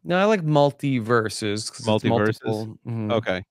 No, I like multiverses because it's Multiverses? multiple. Okay.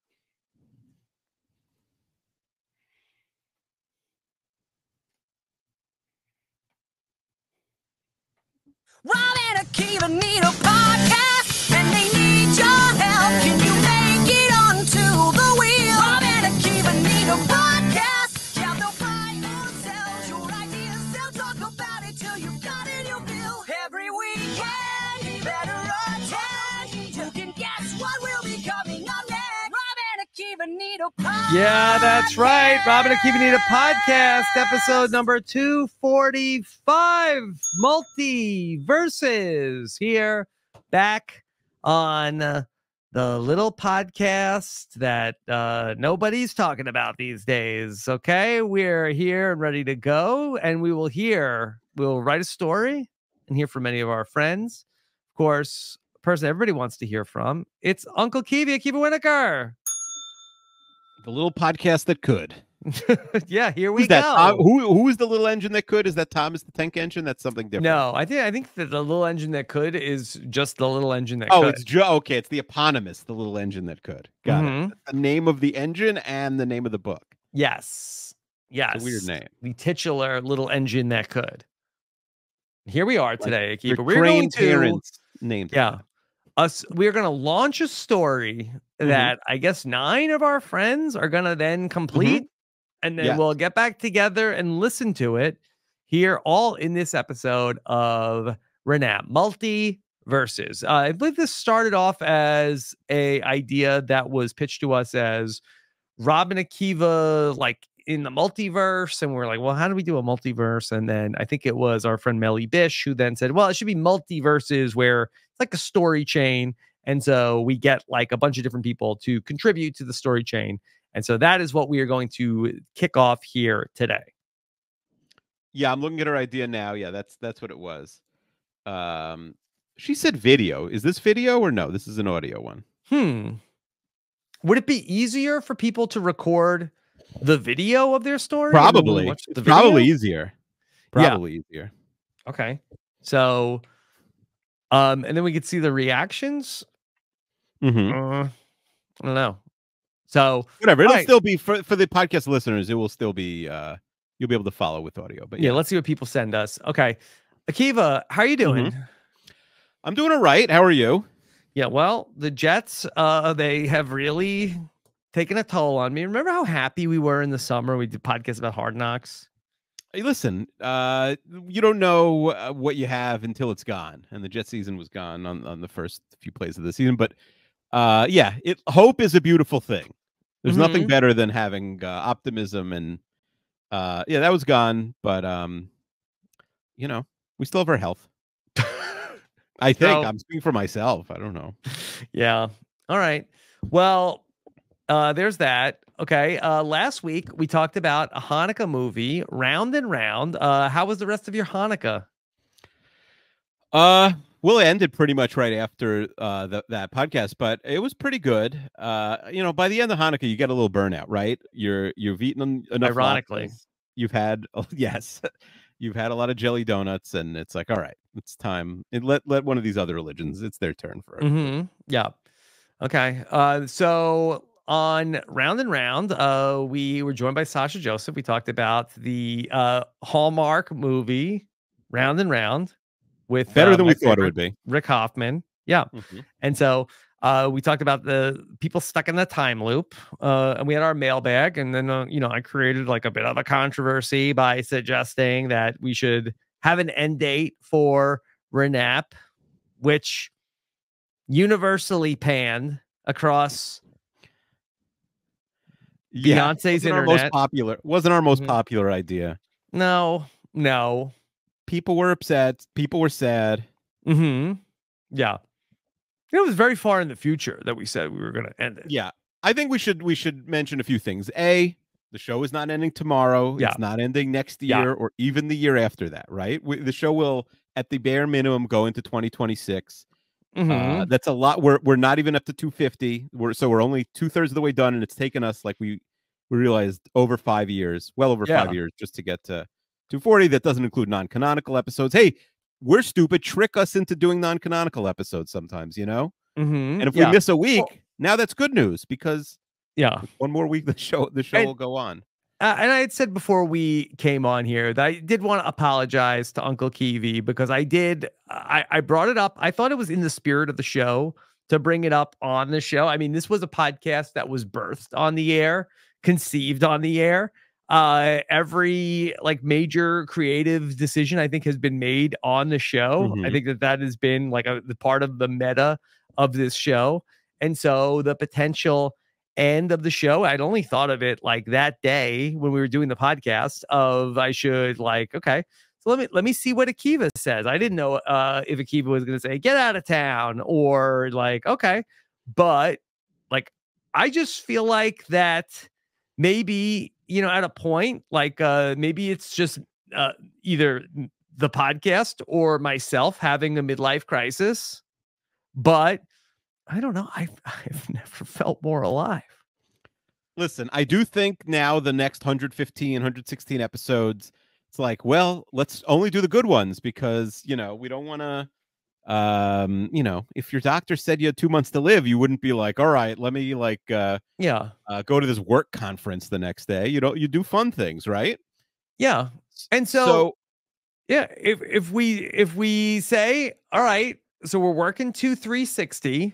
Rob and Akiva need a podcast, and they need your help. Can you make it onto the wheel? Rob and Akiva need a podcast. Yeah, they'll buy or sell your ideas. They'll talk about it till you got it, you feel. Every weekend, you better attend. You can guess what will be coming up next. Rob and Akiva need a podcast. Yeah, that's right. Rob and Akiva Need a Podcast, episode number 245, Multiverses, here back on the little podcast that nobody's talking about these days. Okay, we're here and ready to go, and we'll write a story and hear from many of our friends. Of course, a person everybody wants to hear from. It's Uncle Akiva Wienerkur. The little podcast that could. Yeah, here we Who's that? go. Who is the little engine that could? Is that Thomas the Tank Engine? That's something different. No, I think that the little engine that could is just the little engine that Oh, could. it's okay. It's the eponymous, the little engine that could. Got it. That's the name of the engine and the name of the book. Yes. It's a weird name. The titular little engine that could. Here we are today, Akiva. Your We're going to parents named we're going to launch a story that I guess 9 of our friends are going to then complete, and then we'll get back together and listen to it here, all in this episode of RAANAP Multiverses. I believe this started off as a idea that was pitched to us as Rob and Akiva, like in the multiverse, and we're like, well, how do we do a multiverse? And then I think it was our friend Melly Bish who then said, well, it should be multiverses, where it's like a story chain, and so we get like a bunch of different people to contribute to the story chain, and so that is what we are going to kick off here today. Yeah, I'm looking at her idea now. Yeah, that's what it was. She said video. Is this video or no? This is an audio one. Would it be easier for people to record the video of their story? Probably. Probably easier. Probably easier. Okay. So, and then we could see the reactions. I don't know. So whatever. It'll still be for the podcast listeners. It will still be. You'll be able to follow with audio. But yeah, let's see what people send us. Okay, Akiva, how are you doing? I'm doing all right. How are you? Yeah, well, the Jets, they have really taken a toll on me. Remember how happy we were in the summer? We did podcasts about Hard Knocks. Hey, listen, you don't know what you have until it's gone, and the Jet season was gone on the first few plays of the season. But yeah, hope is a beautiful thing. There's nothing better than having optimism, and yeah, that was gone. But you know, we still have our health. I think I'm speaking for myself. I don't know. Yeah. All right. Well, there's that. Okay. Last week we talked about a Hanukkah movie, Round and Round. How was the rest of your Hanukkah? Well, it ended pretty much right after that podcast, but it was pretty good. You know, by the end of Hanukkah, you get a little burnout, right? You've eaten enough. Ironically, latkes. You've had yes. You've had a lot of jelly donuts, and it's like, all right, it's time. Let one of these other religions, it's their turn for it. Yeah. Okay. So on Round and Round, we were joined by Sasha Joseph. We talked about the Hallmark movie, Round and Round, with better than we thought it would be. Rick Hoffman. Yeah. And so we talked about the people stuck in the time loop, and we had our mailbag, and then you know, I created like a bit of a controversy by suggesting that we should have an end date for RAANAP, which universally panned across Beyonce's internet. Wasn't our most popular idea. No. People were upset. People were sad. Yeah. It was very far in the future that we said we were going to end it. Yeah. I think we should mention a few things. A, the show is not ending tomorrow. Yeah. It's not ending next year or even the year after that, right? The show will, at the bare minimum, go into 2026. That's a lot. We're not even up to 250. We're only 2/3 of the way done, and it's taken us, like we realized, over 5 years, well over 5 years, just to get to 240. That doesn't include non-canonical episodes. Hey, we're stupid, trick us into doing non-canonical episodes sometimes, you know? Mm-hmm. And if we miss a week, now that's good news because one more week the show will go on. And I had said before we came on here that I did want to apologize to Uncle Kiwi because I brought it up. I thought it was in the spirit of the show to bring it up on the show. I mean, this was a podcast that was birthed on the air, conceived on the air. Every like major creative decision I think has been made on the show. I think that has been like the part of the meta of this show. And so the potential end of the show, I'd only thought of it like that day when we were doing the podcast of I should like, okay, so let me see what Akiva says. I didn't know if Akiva was going to say get out of town or like, okay, but like I just feel like that maybe, you know, at a point like maybe it's just either the podcast or myself having a midlife crisis, but I don't know. I've never felt more alive. Listen, I do think now the next 115, 116 episodes, it's like, well, let's only do the good ones because, you know, we don't want to, you know, if your doctor said you had 2 months to live, you wouldn't be like, all right, let me like, go to this work conference the next day. You know, you do fun things, right? Yeah. And so yeah, if we say, all right, so we're working to 360,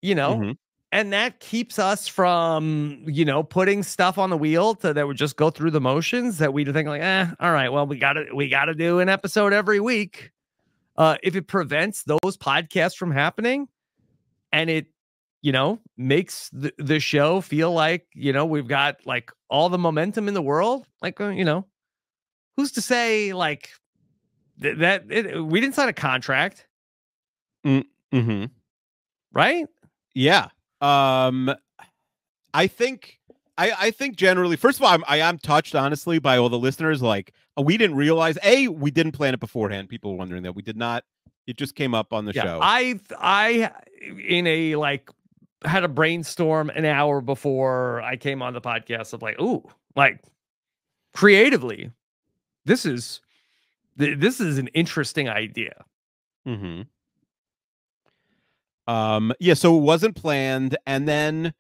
you know, and that keeps us from, you know, putting stuff on the wheel that would just go through the motions that we think like, all right, well, we gotta do an episode every week. If it prevents those podcasts from happening and it, you know, makes the show feel like, you know, we've got like all the momentum in the world, like, you know, who's to say like we didn't sign a contract. Right? Yeah. I think generally, first of all, I am touched honestly by all the listeners. Like, we didn't realize we didn't plan it beforehand. People were wondering that we did not. It just came up on the show. I in a like had a brainstorm an hour before I came on the podcast of like, ooh, like creatively, this is an interesting idea. Yeah, so it wasn't planned, and then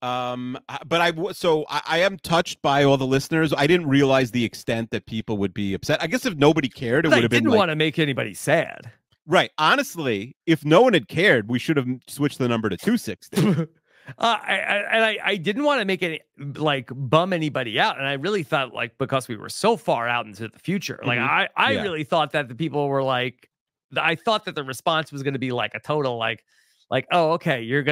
but I am touched by all the listeners. I didn't realize the extent that people would be upset. I guess if nobody cared, it would have been. Didn't want to make anybody sad, right? Honestly, if no one had cared, we should have switched the number to 260. I didn't want to make it like bum anybody out, and I really thought like because we were so far out into the future, like I really thought that the people were like, I thought that the response was going to be like a total like, oh, okay, you're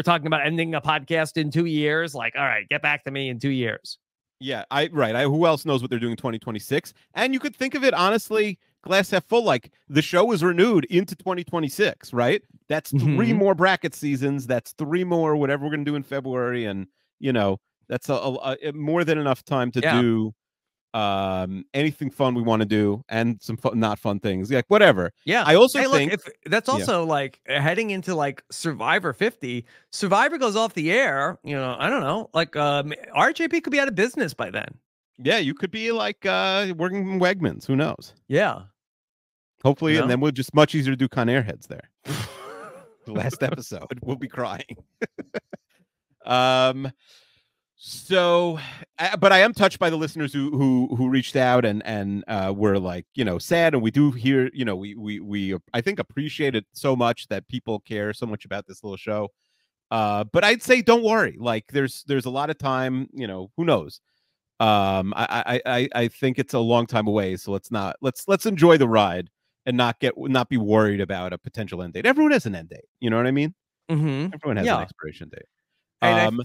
talking about ending a podcast in 2 years. Like, all right, get back to me in 2 years. Yeah, who else knows what they're doing 2026? And you could think of it honestly, glass half full. Like the show is renewed into 2026, right? That's 3 more bracket seasons. That's 3 more whatever we're gonna do in February, and you know that's a more than enough time to do anything fun we want to do and some not fun things, like whatever. I also think if that's also like heading into like Survivor 50. Survivor goes off the air, you know, I don't know, like RHAP could be out of business by then. Yeah, you could be like working in Wegmans, who knows? Yeah, hopefully, and then we'll just much easier to do Con Airheads there. The last episode we'll be crying. So, but I am touched by the listeners who reached out and were like, you know, sad, and we do hear, you know, we I think appreciate it so much that people care so much about this little show. But I'd say don't worry, like there's a lot of time, you know, who knows. I think it's a long time away, so let's enjoy the ride and not be worried about a potential end date. Everyone has an end date, you know what I mean? Everyone has an expiration date. And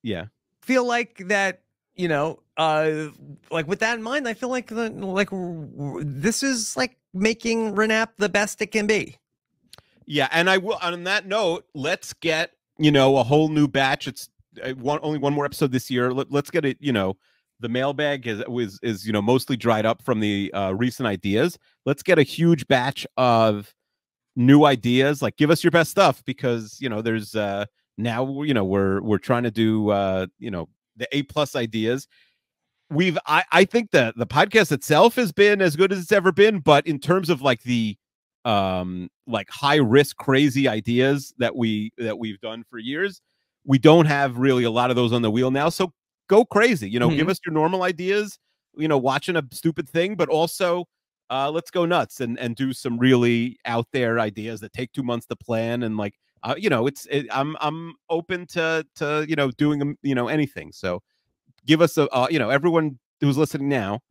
yeah. Feel like that, you know, like with that in mind, I feel like this is like making RAANAP the best it can be. Yeah, and I will. On that note, let's get, you know, a whole new batch. It's only 1 more episode this year. Let's get it. You know, the mailbag is you know mostly dried up from the recent ideas. Let's get a huge batch of new ideas. Like, give us your best stuff because you know there's now, you know, we're trying to do, you know, the A+ ideas. I think the podcast itself has been as good as it's ever been, but in terms of like the like high risk crazy ideas that we've done for years, we don't have really a lot of those on the wheel now. So go crazy, give us your normal ideas, watching a stupid thing, but also let's go nuts and do some really out there ideas that take 2 months to plan. And like I'm open to doing anything. So give us everyone who's listening now,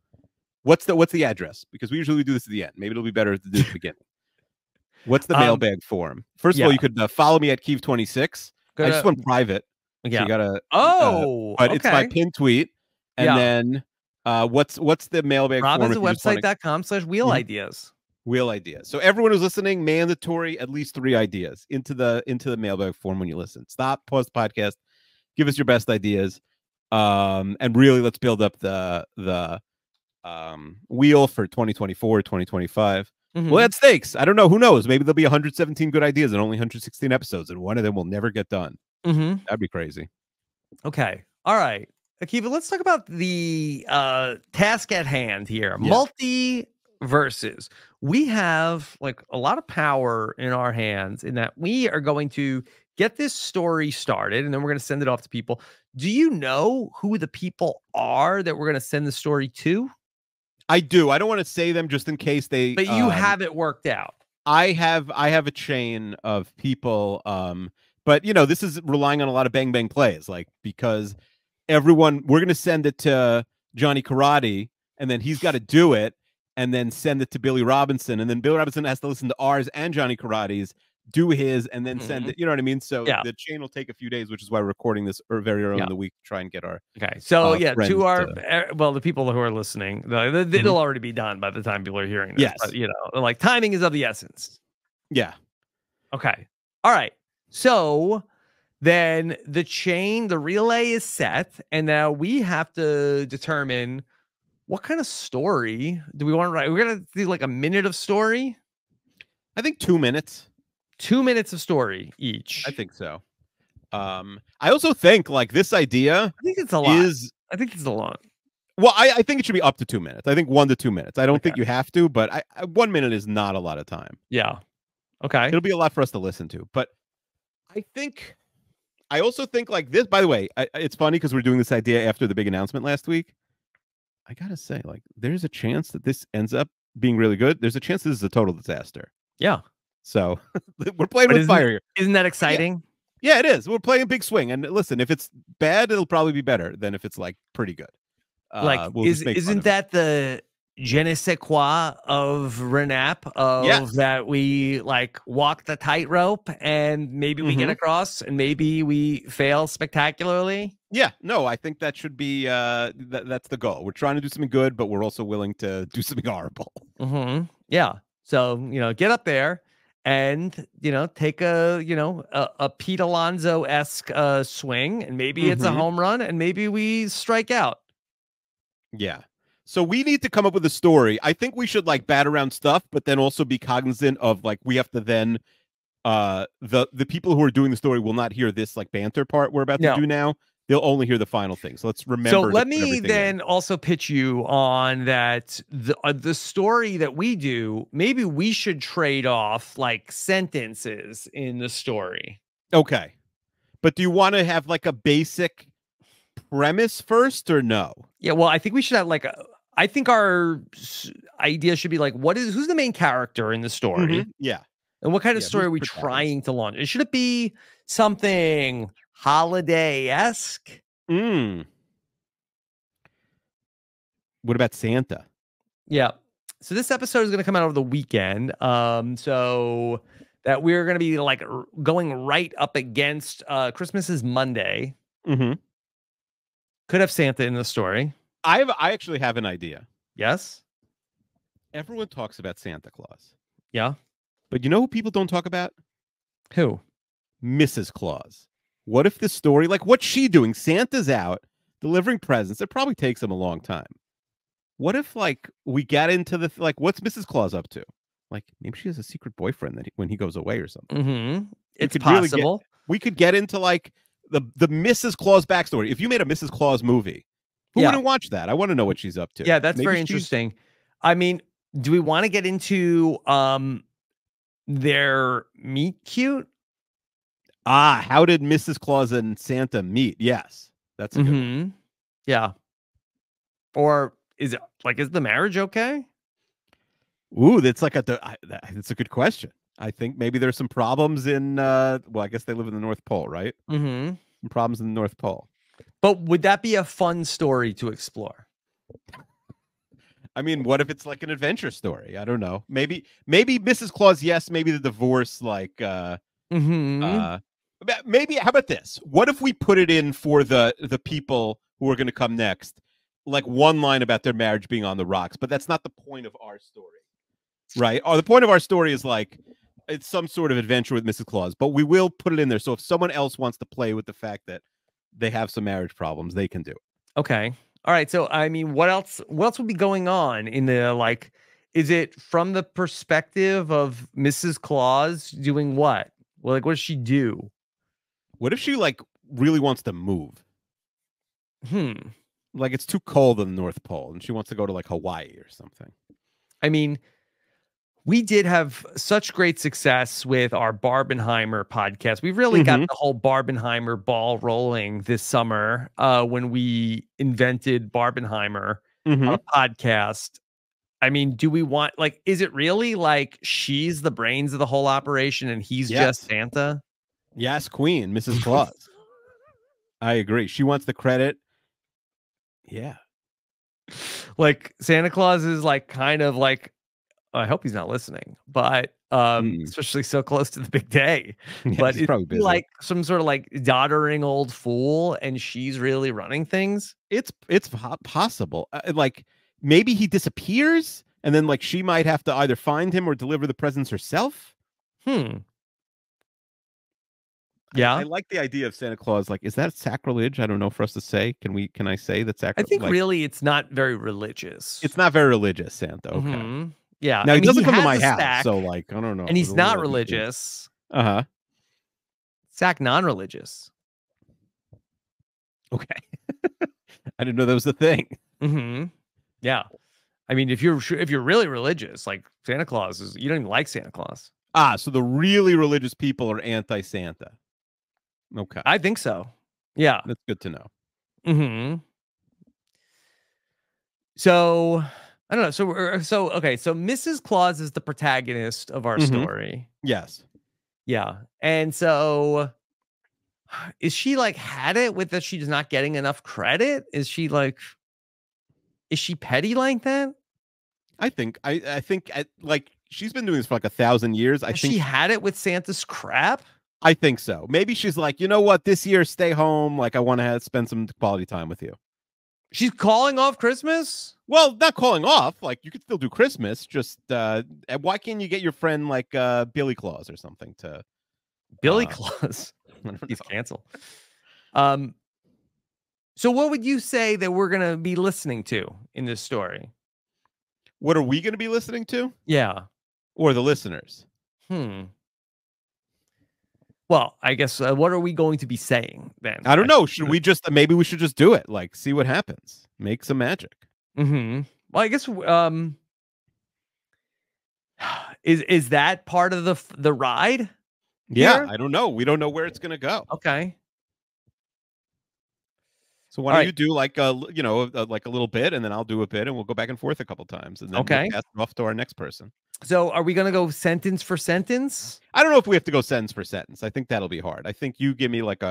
what's the address? Because we usually do this at the end. Maybe it'll be better to do it at the beginning. What's the mailbag form? First of all, you could follow me at Keeve26. I just went private. Yeah. So you gotta. But it's my pinned tweet. And then what's the mailbag form? RobIsAwebsite.com/wheel ideas. Wheel ideas. So everyone who's listening, mandatory at least 3 ideas into the mailbag form when you listen. Stop, pause the podcast, give us your best ideas. And really let's build up the wheel for 2024, 2025. Well, that's stakes. I don't know. Who knows? Maybe there'll be 117 good ideas and only 116 episodes, and one of them will never get done. That'd be crazy. Okay. All right. Akiva, let's talk about the task at hand here. Yeah. Multiverses. We have like a lot of power in our hands in that we are going to get this story started and then we're going to send it off to people. Do you know who the people are that we're going to send the story to? I do. I don't want to say them just in case they. But you have it worked out. I have a chain of people. But this is relying on a lot of bang bang plays, like because we're going to send it to Johnny Karate, and then he's got to do it, and then send it to Billy Robinson, and then Billy Robinson has to listen to ours and Johnny Karate's, do his, and then send it. You know what I mean? So the chain will take a few days, which is why we're recording this very early in the week to try and get our So to our the people who are listening, it'll already be done by the time people are hearing this. Yes, but, like timing is of the essence. Yeah. Okay. All right. So then the relay is set, and now we have to determine what kind of story do we want to write. We're gonna do like a minute of story. I think 2 minutes. 2 minutes of story each. I think so. I also think like this idea. I think it's a lot. I think it's a lot. Well, I think it should be up to 2 minutes. I think 1 to 2 minutes. I don't think you have to, but 1 minute is not a lot of time. Yeah. Okay. It'll be a lot for us to listen to, but I also think like this. By the way, it's funny because we're doing this idea after the big announcement last week. I gotta say, like, there's a chance that this ends up being really good. There's a chance this is a total disaster. Yeah. So we're playing with fire here. Isn't that exciting? Yeah, it is. We're playing a big swing. And listen, if it's bad, it'll probably be better than if it's like pretty good. Isn't that the je ne sais quoi of RAANAP that we like walk the tightrope and maybe we get across and maybe we fail spectacularly? Yeah, no, I think that should be that's the goal. We're trying to do something good, but we're also willing to do something horrible. Yeah. So, get up there and, take a Pete Alonso-esque swing, and maybe it's a home run and maybe we strike out. Yeah. So we need to come up with a story. I think we should like bat around stuff, but then also be cognizant of like we have to then the people who are doing the story will not hear this like banter part we're about to do now. They'll only hear the final thing. So let's remember. So let me then also pitch you on that the story that we do, maybe we should trade off like sentences in the story. Okay. But do you want to have like a basic premise first or no? Yeah, well, I think we should have like I think our idea should be like, who's the main character in the story? Yeah. And what kind of story are we trying to launch? Should it be something holiday-esque? What about Santa? Yeah. So this episode is going to come out over the weekend. So that we're going to be like going right up against Christmas is Monday. Could have Santa in the story. I actually have an idea. Yes. Everyone talks about Santa Claus. Yeah. But you know who people don't talk about? Who? Mrs. Claus. What if the story, like what's she doing? Santa's out delivering presents. It probably takes him a long time. What if like we got into the, like, what's Mrs. Claus up to? Like maybe she has a secret boyfriend that when he goes away or something. It's possible. We could get into like the Mrs. Claus backstory. If you made a Mrs. Claus movie, Who Yeah. wouldn't watch that? I want to know what she's up to. Yeah, that's Maybe very she's- interesting. I mean, do we want to get into their meet cute? How did Mrs. Claus and Santa meet? Yes, that's a good one. Yeah. Or is it like, is the marriage okay? Ooh, that's like that's a good question. I think maybe there's some problems in well, I guess they live in the North Pole, right? Some problems in the North Pole. But would that be a fun story to explore? I mean, what if it's like an adventure story? I don't know. Maybe Mrs. Claus, yes, maybe the divorce, like maybe how about this? What if we put it in for the people who are going to come next, like one line about their marriage being on the rocks, but that's not the point of our story, right? Or the point of our story is like it's some sort of adventure with Mrs. Claus, but we will put it in there. So if someone else wants to play with the fact that they have some marriage problems, they can do it. Okay. All right. So I mean, what else would be going on in the like? Is it from the perspective of Mrs. Claus doing what? Well, like, what does she do? What if she like really wants to move? Like it's too cold in the North Pole and she wants to go to like Hawaii or something. I mean, we did have such great success with our Barbenheimer podcast. We really got the whole Barbenheimer ball rolling this summer when we invented Barbenheimer on a podcast. I mean, do we want, like, is it really like she's the brains of the whole operation and he's just Santa? Yes, Queen, Mrs. Claus. I agree. She wants the credit. Yeah. Like Santa Claus is like kind of like, I hope he's not listening, but especially so close to the big day. Yeah, but he's it's probably busy. like some sort of like doddering old fool, and she's really running things. It's possible. Like maybe he disappears, and then like she might have to either find him or deliver the presents herself. Yeah, I like the idea of Santa Claus. Like, is that sacrilege? I don't know for us to say. Can I say that sacrilege? I think really it's not very religious. It's not very religious, Santa. Okay. Yeah. Now, I he mean, doesn't come to has my a house, stack, so like I don't know. and he's not religious. Sack non-religious. Okay. I didn't know that was the thing. Yeah. I mean, if you're really religious, like Santa Claus is, you don't even like Santa Claus. So the really religious people are anti-Santa. Okay. I think so. Yeah. That's good to know. So I don't know. So okay. So Mrs. Claus is the protagonist of our story. Yes. Yeah. And so is she like had it with that she's not getting enough credit? Is she petty like that? I think like she's been doing this for like 1,000 years. I think she had it with Santa's crap. I think so. Maybe she's like, you know what, this year stay home. Like I want to spend some quality time with you. She's calling off Christmas? Well, not calling off. Like you could still do Christmas. Just why can't you get your friend like Billy Claus or something to Billy Claus? He's canceled. So what would you say that we're gonna be listening to in this story? What are we going to be listening to? Yeah. Or the listeners? Well, I guess what are we going to be saying then? I don't know. Should we just maybe we should just do it? Like see what happens. Make some magic. Well, I guess is that part of the ride? Yeah, here? I don't know. We don't know where it's going to go. Okay. So why don't you do like like a little bit, and then I'll do a bit, and we'll go back and forth a couple times, and then we'll pass it off to our next person. So are we going to go sentence for sentence? I don't know if we have to go sentence for sentence. I think that'll be hard. I think you give me like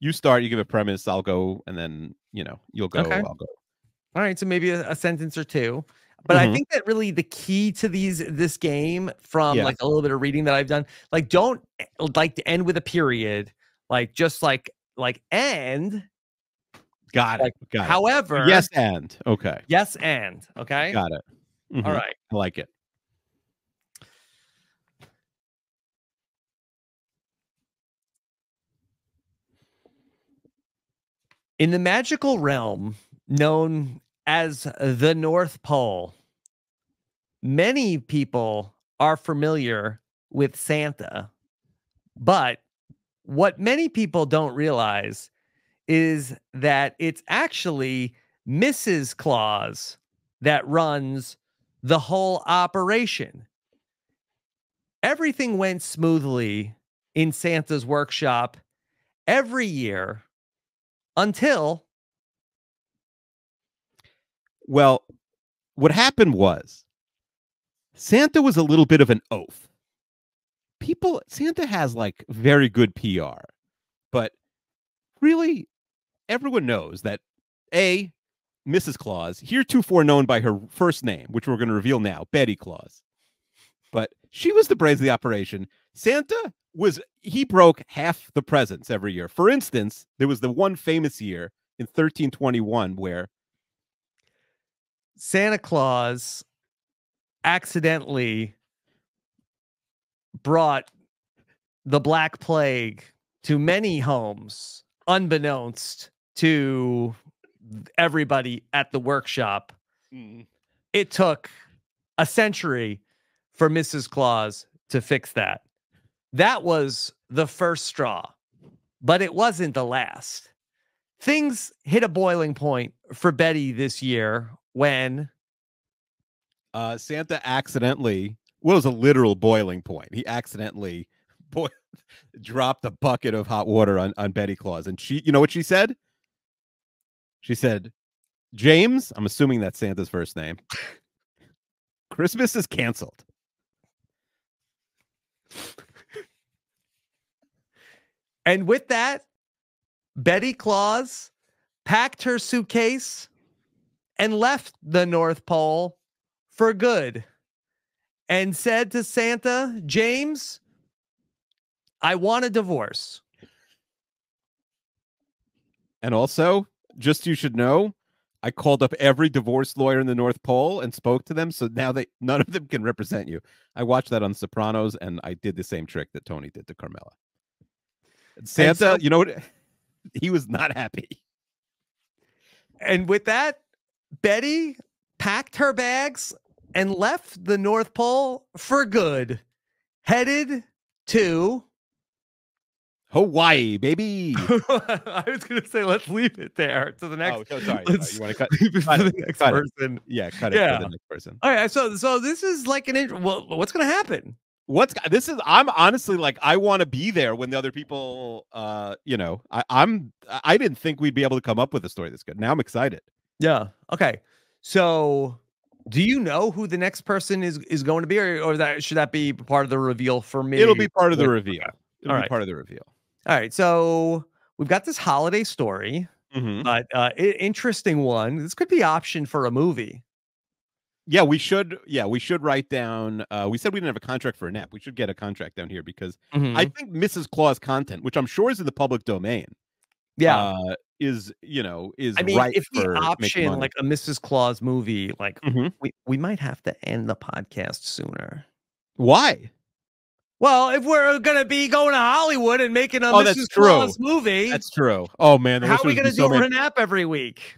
you start, you give a premise, I'll go, and then you'll go, okay. I'll go. All right, so maybe a sentence or two. But I think that really the key to this game, from like a little bit of reading that I've done, like don't like to end with a period, like just like end. Got it. Got it. However, yes and okay. Yes and okay. Got it. All right. I like it. In the magical realm known as the North Pole, many people are familiar with Santa, but what many people don't realize is that it's actually Mrs. Claus that runs the whole operation. Everything went smoothly in Santa's workshop every year until... Well, what happened was Santa was a little bit of an oaf. Santa has like very good PR, but really everyone knows that Mrs. Claus, heretofore known by her first name, which we're going to reveal now, Betty Claus. But she was the brains of the operation. Santa he broke half the presents every year. For instance, there was the one famous year in 1321 where Santa Claus accidentally brought the Black Plague to many homes, unbeknownst to everybody at the workshop. It took a century for Mrs. Claus to fix that. That was the first straw, but it wasn't the last. Things hit a boiling point for Betty this year when Santa accidentally, well, it was a literal boiling point. He accidentally dropped a bucket of hot water on Betty Claus. And you know what she said? She said, James, I'm assuming that's Santa's first name, Christmas is canceled. And with that, Betty Claus packed her suitcase and left the North Pole for good and said to Santa, James, I want a divorce. And also, just you should know, I called up every divorce lawyer in the North Pole and spoke to them, so now none of them can represent you. I watched that on The Sopranos, and I did the same trick that Tony did to Carmela. Santa, you know what? He was not happy. And with that, Betty packed her bags and left the North Pole for good, headed to Hawaii, baby. I was going to say, let's leave it there to the next. Oh, sorry. Let's you want to cut leave it for the next cut person. It. Yeah, cut it for the next person. All right. So this is like well, what's going to happen? I'm honestly like, I want to be there when the other people, I didn't think we'd be able to come up with a story that's good. Now I'm excited. Yeah. Okay. So do you know who the next person is going to be, or should that be part of the reveal for me? It'll be part of the reveal. Okay. It'll be part of the reveal. All right. So we've got this holiday story, but interesting one. This could be optioned for a movie. Yeah, we should write down. We said we didn't have a contract for RAANAP. We should get a contract down here because I think Mrs. Claus content, which I'm sure is in the public domain, is I mean, right. If we option like a Mrs. Claus movie, like we might have to end the podcast sooner. Why? Well, if we're gonna be going to Hollywood and making a Mrs. Claus movie, that's true. Oh man, how are we gonna do RAANAP every week?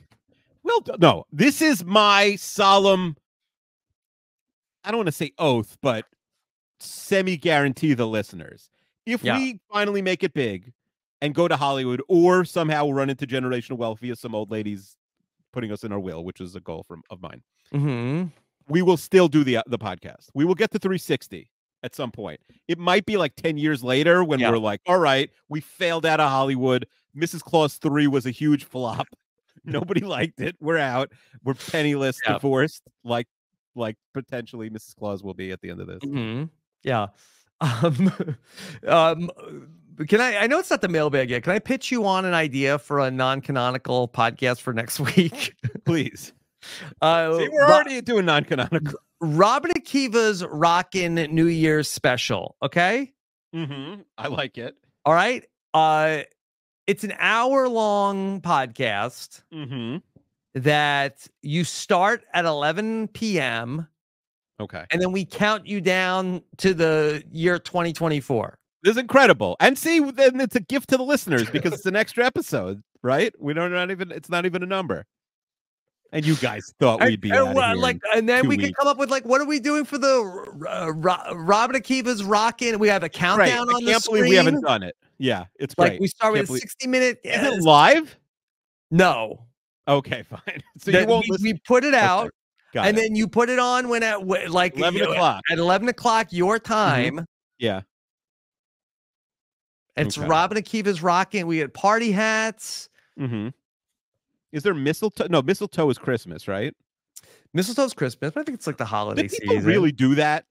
Well, no, this is my solemn, I don't want to say oath, but semi-guarantee the listeners. If we finally make it big and go to Hollywood, or somehow we'll run into generational wealth via some old ladies putting us in our will, which is a goal of mine, we will still do the podcast. We will get to 360 at some point. It might be like 10 years later when we're like, all right, we failed out of Hollywood. Mrs. Claus 3 was a huge flop. Nobody liked it. We're out. We're penniless, divorced, like potentially Mrs. Claus will be at the end of this. Yeah. Can I know it's not the mailbag yet. Can I pitch you on an idea for a non-canonical podcast for next week? Please. See, we're already doing non-canonical. Rob and Akiva's Rockin' New Year's special. Okay. I like it. All right. It's an hour-long podcast that you start at 11 p.m. Okay. And then we count you down to the year 2024. This is incredible. And see, then it's a gift to the listeners because it's an extra episode, right? It's not even a number. And you guys thought we'd be and then we can come up with like, what are we doing for the Rob and Akiva's Rockin'? We have a countdown on the screen. I can't believe we haven't done it. Yeah, it's great. Like we start with a 60-minute. Is it live? No. Okay, fine. So That you won't listen. we put it out, Okay. Got and it. then you put it on when at like 11 o'clock. at 11 o'clock your time. Yeah. It's Okay. Rob and Akiva's rocking. We had party hats. Is there mistletoe? No, mistletoe is Christmas, right? Mistletoe's Christmas, but I think it's like the holiday Do people season. really do that?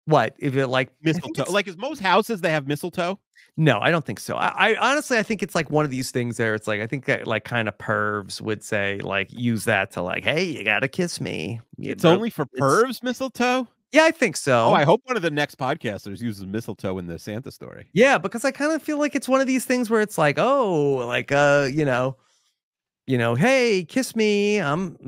What if it like Mistletoe? Like, is most houses they have mistletoe? No, I don't think so. I honestly, I think it's like one of these things there. It's like, I think that like kind of pervs would say, like, use that to like, hey, you gotta kiss me. It's only for pervs, mistletoe? Yeah, I think so. Oh, I hope one of the next podcasters uses mistletoe in the Santa story. Yeah, because I kind of feel like it's one of these things where it's like, oh, like hey, kiss me. I'm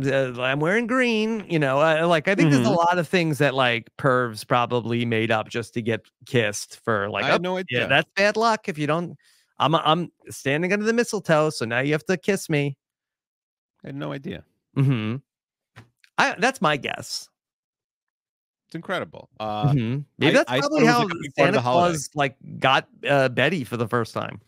wearing green. Like I think there's a lot of things that like pervs probably made up just to get kissed for like. I had no idea. Yeah, that's bad luck if you don't. I'm standing under the mistletoe, so now you have to kiss me. I had no idea. That's my guess. It's incredible. Maybe that's probably how Santa Claus like got Betty for the first time.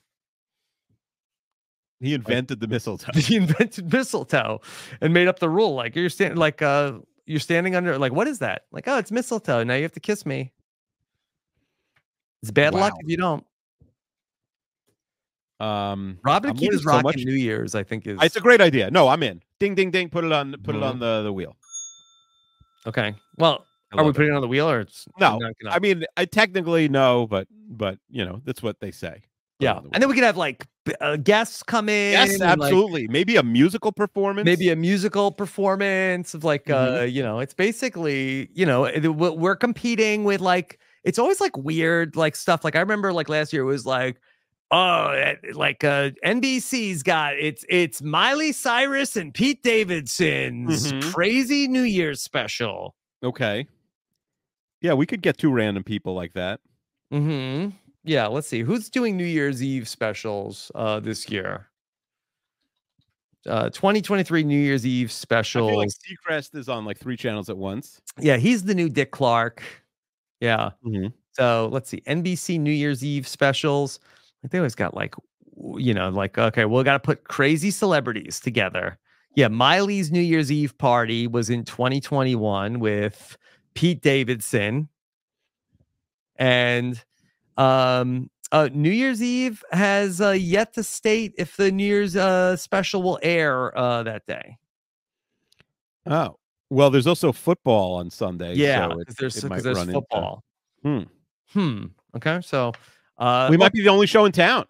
He invented the mistletoe. He invented mistletoe and made up the rule. Like you're standing under, like, what is that? Like, oh, it's mistletoe. Now you have to kiss me. It's bad luck if you don't. Rob and Akiva's rocking New Year's, I think is. It's a great idea. No, I'm in. Ding, ding, ding. Put it on the wheel. Okay. Well, are we putting it on the wheel or it's no? I mean, I technically no, but that's what they say. Yeah, and then we could have like guests come in. Yes, absolutely. Like, maybe a musical performance. Of like, it's basically, we're competing with like, it's always like weird like stuff. Like I remember like last year it was like, NBC's got it's Miley Cyrus and Pete Davidson's crazy New Year's special. Okay. Yeah, we could get 2 random people like that. Yeah, let's see. Who's doing New Year's Eve specials this year? 2023 New Year's Eve specials. I feel like Seacrest is on like 3 channels at once. Yeah, he's the new Dick Clark. Yeah. So let's see. NBC New Year's Eve specials. They always got like, okay, we got to put crazy celebrities together. Yeah, Miley's New Year's Eve party was in 2021 with Pete Davidson. And New Year's Eve has yet to state if the New Year's special will air that day. Oh, well, there's also football on Sunday. Yeah, because so there's football. Okay, so we might be the only show in town.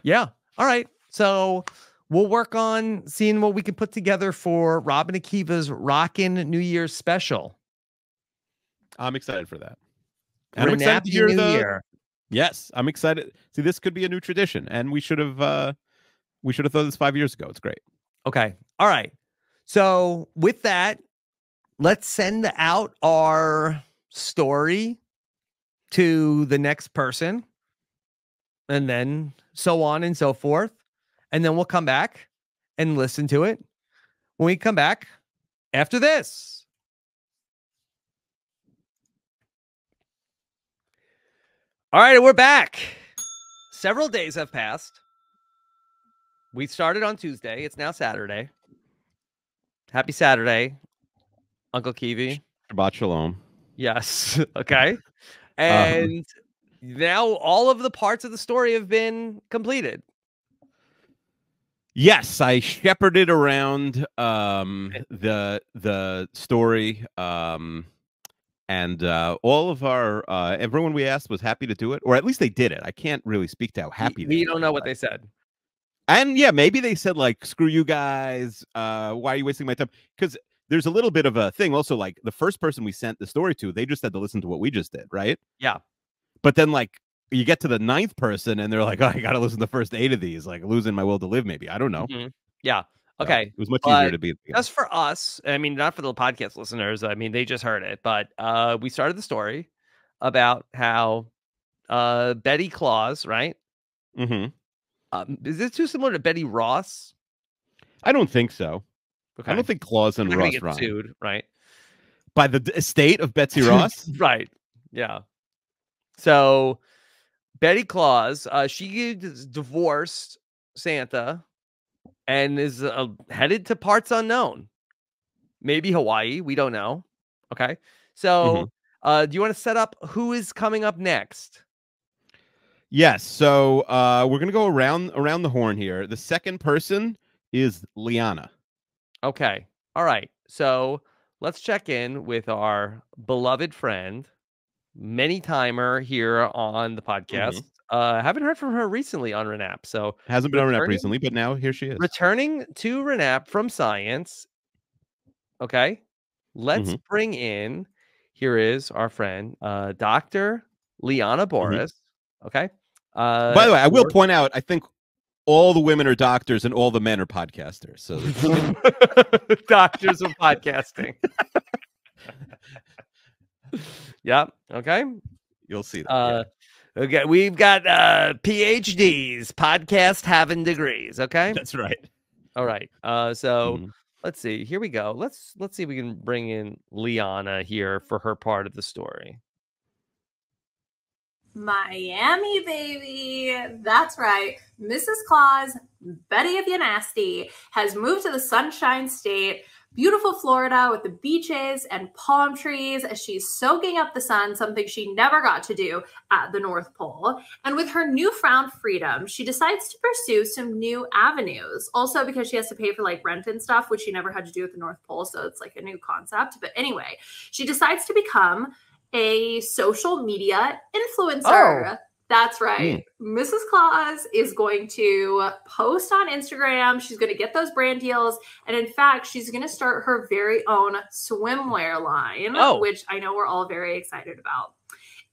Yeah. All right. So we'll work on seeing what we can put together for Rob and Akiva's Rockin' New Year's special. I'm excited for that. And I'm excited to hear year. Yes, I'm excited. See, this could be a new tradition, and we should have thought this 5 years ago. It's great. Okay. All right. So with that, let's send out our story to the next person, and then so on and so forth. And then we'll come back and listen to it when we come back after this. All right, we're back. Several days have passed. We started on Tuesday. It's now Saturday. Happy Saturday, Uncle Kiwi. Shabbat shalom. Yes. Okay. And now all of the parts of the story have been completed. Yes, I shepherded around the story. And all of our everyone we asked was happy to do it, or at least they did it. I can't really speak to how happy we don't know what they said. And yeah, maybe they said like, "Screw you guys! Why are you wasting my time?" Because there's a little bit of a thing also. Like the first person we sent the story to, they just had to listen to what we just did, right? Yeah. But then like you get to the 9th person, and they're like, "Oh, I got to listen to the first 8 of these." Like losing my will to live. Maybe I don't know. Yeah. Okay. It was much easier to be. Just for us, I mean, not for the podcast listeners. I mean, they just heard it, but we started the story about how Betty Claus, right? Is this too similar to Betty Ross? I don't think so. Okay. I don't think Claus and Ross get sued, right? By the estate of Betsy Ross, right? Yeah. So Betty Claus, she divorced Santa. and is headed to parts unknown. Maybe Hawaii. We don't know. Okay. So do you want to set up who is coming up next? Yes. So we're going to go around the horn here. The second person is Liana. Okay. All right. So let's check in with our beloved friend, many timer here on the podcast. Haven't heard from her recently on RAANAP. So hasn't been on RAANAP recently, but now here she is. Returning to RAANAP from science. Okay. Let's bring in, here is our friend, Dr. Liana Boris. Okay. By the way, I will point out, I think all the women are doctors and all the men are podcasters. So doctors of podcasting. Yep. Okay. You'll see that. Okay. We've got PhDs, podcast having degrees. Okay. That's right. All right. So let's see. Here we go. Let's see if we can bring in Liana here for her part of the story. Miami, baby. That's right. Mrs. Claus, Betty of Yanasty, has moved to the Sunshine State, beautiful Florida with the beaches and palm trees as she's soaking up the sun, something she never got to do at the North Pole. And with her newfound freedom, she decides to pursue some new avenues. Also because she has to pay for like rent and stuff, which she never had to do at the North Pole. So it's like a new concept. But anyway, she decides to become a social media influencer. That's right. Mrs. Claus is going to post on Instagram. She's going to get those brand deals. And in fact, she's going to start her very own swimwear line, which I know we're all very excited about.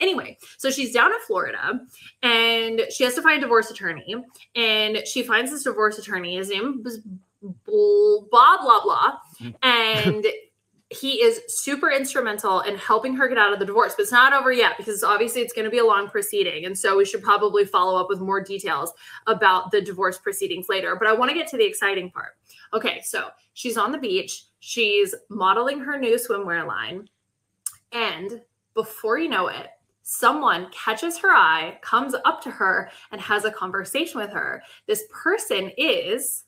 Anyway, so she's down in Florida and she has to find a divorce attorney. And she finds this divorce attorney. His name is blah, blah, blah. And he is super instrumental in helping her get out of the divorce, but it's not over yet because obviously it's going to be a long proceeding. And so we should probably follow up with more details about the divorce proceedings later. But I want to get to the exciting part. Okay, so she's on the beach. She's modeling her new swimwear line. And before you know it, someone catches her eye, comes up to her, and has a conversation with her. This person is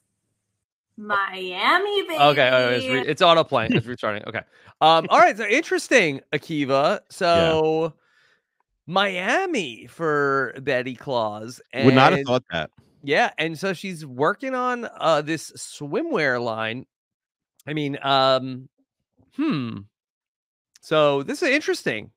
Miami, baby. Okay, it's autoplaying. It's restarting. Okay. All right. So interesting, Akiva. So Miami for Betty Claus. And, would not have thought that. Yeah, and so she's working on this swimwear line. I mean, so this is interesting.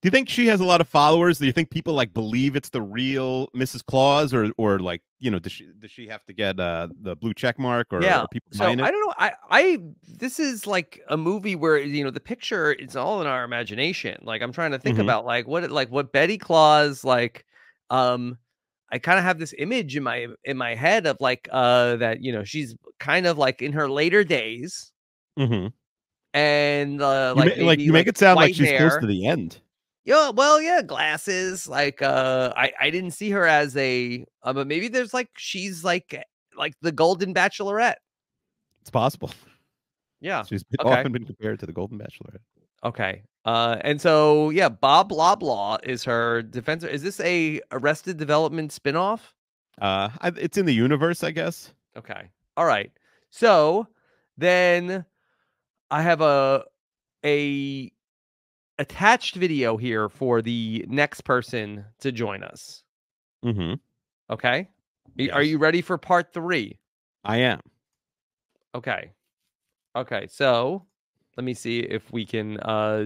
Do you think she has a lot of followers? Do you think people like believe it's the real Mrs. Claus, or like, you know, does she have to get the blue check mark, or are people buying it? I don't know. I this is like a movie where, you know, the picture, it's all in our imagination. Like I'm trying to think about like what Betty Claus like. I kind of have this image in my head of like that, you know, she's kind of like in her later days, and like you make it sound like she's hair. close to the end. Yeah, well, yeah, glasses. Like, I didn't see her as a, but maybe there's like she's like the Golden Bachelorette. It's possible. Yeah, she's often been compared to the Golden Bachelorette. Okay, and so yeah, Bob Blah Blah is her defense. Is this a Arrested Development spinoff? It's in the universe, I guess. Okay, all right. So then I have a attached video here for the next person to join us. Okay. Yes. Are you ready for part 3? I am. Okay. So let me see if we can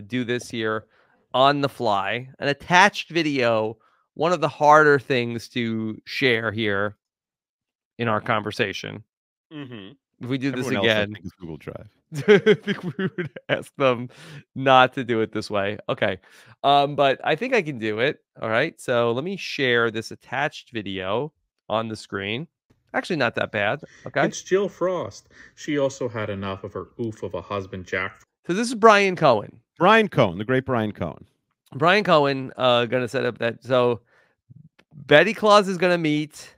do this here on the fly. An attached video, one of the harder things to share here in our conversation. If we do this again, Google Drive. I think we would ask them not to do it this way. Okay. But I think I can do it. All right. So let me share this attached video on the screen. Actually, not that bad. Okay. It's Jill Frost. She also had enough of her oof of a husband, Jack. So this is Brian Cohen. Brian Cohen, the great Brian Cohen. Brian Cohen gonna set up that. So Betty Claus is gonna meet.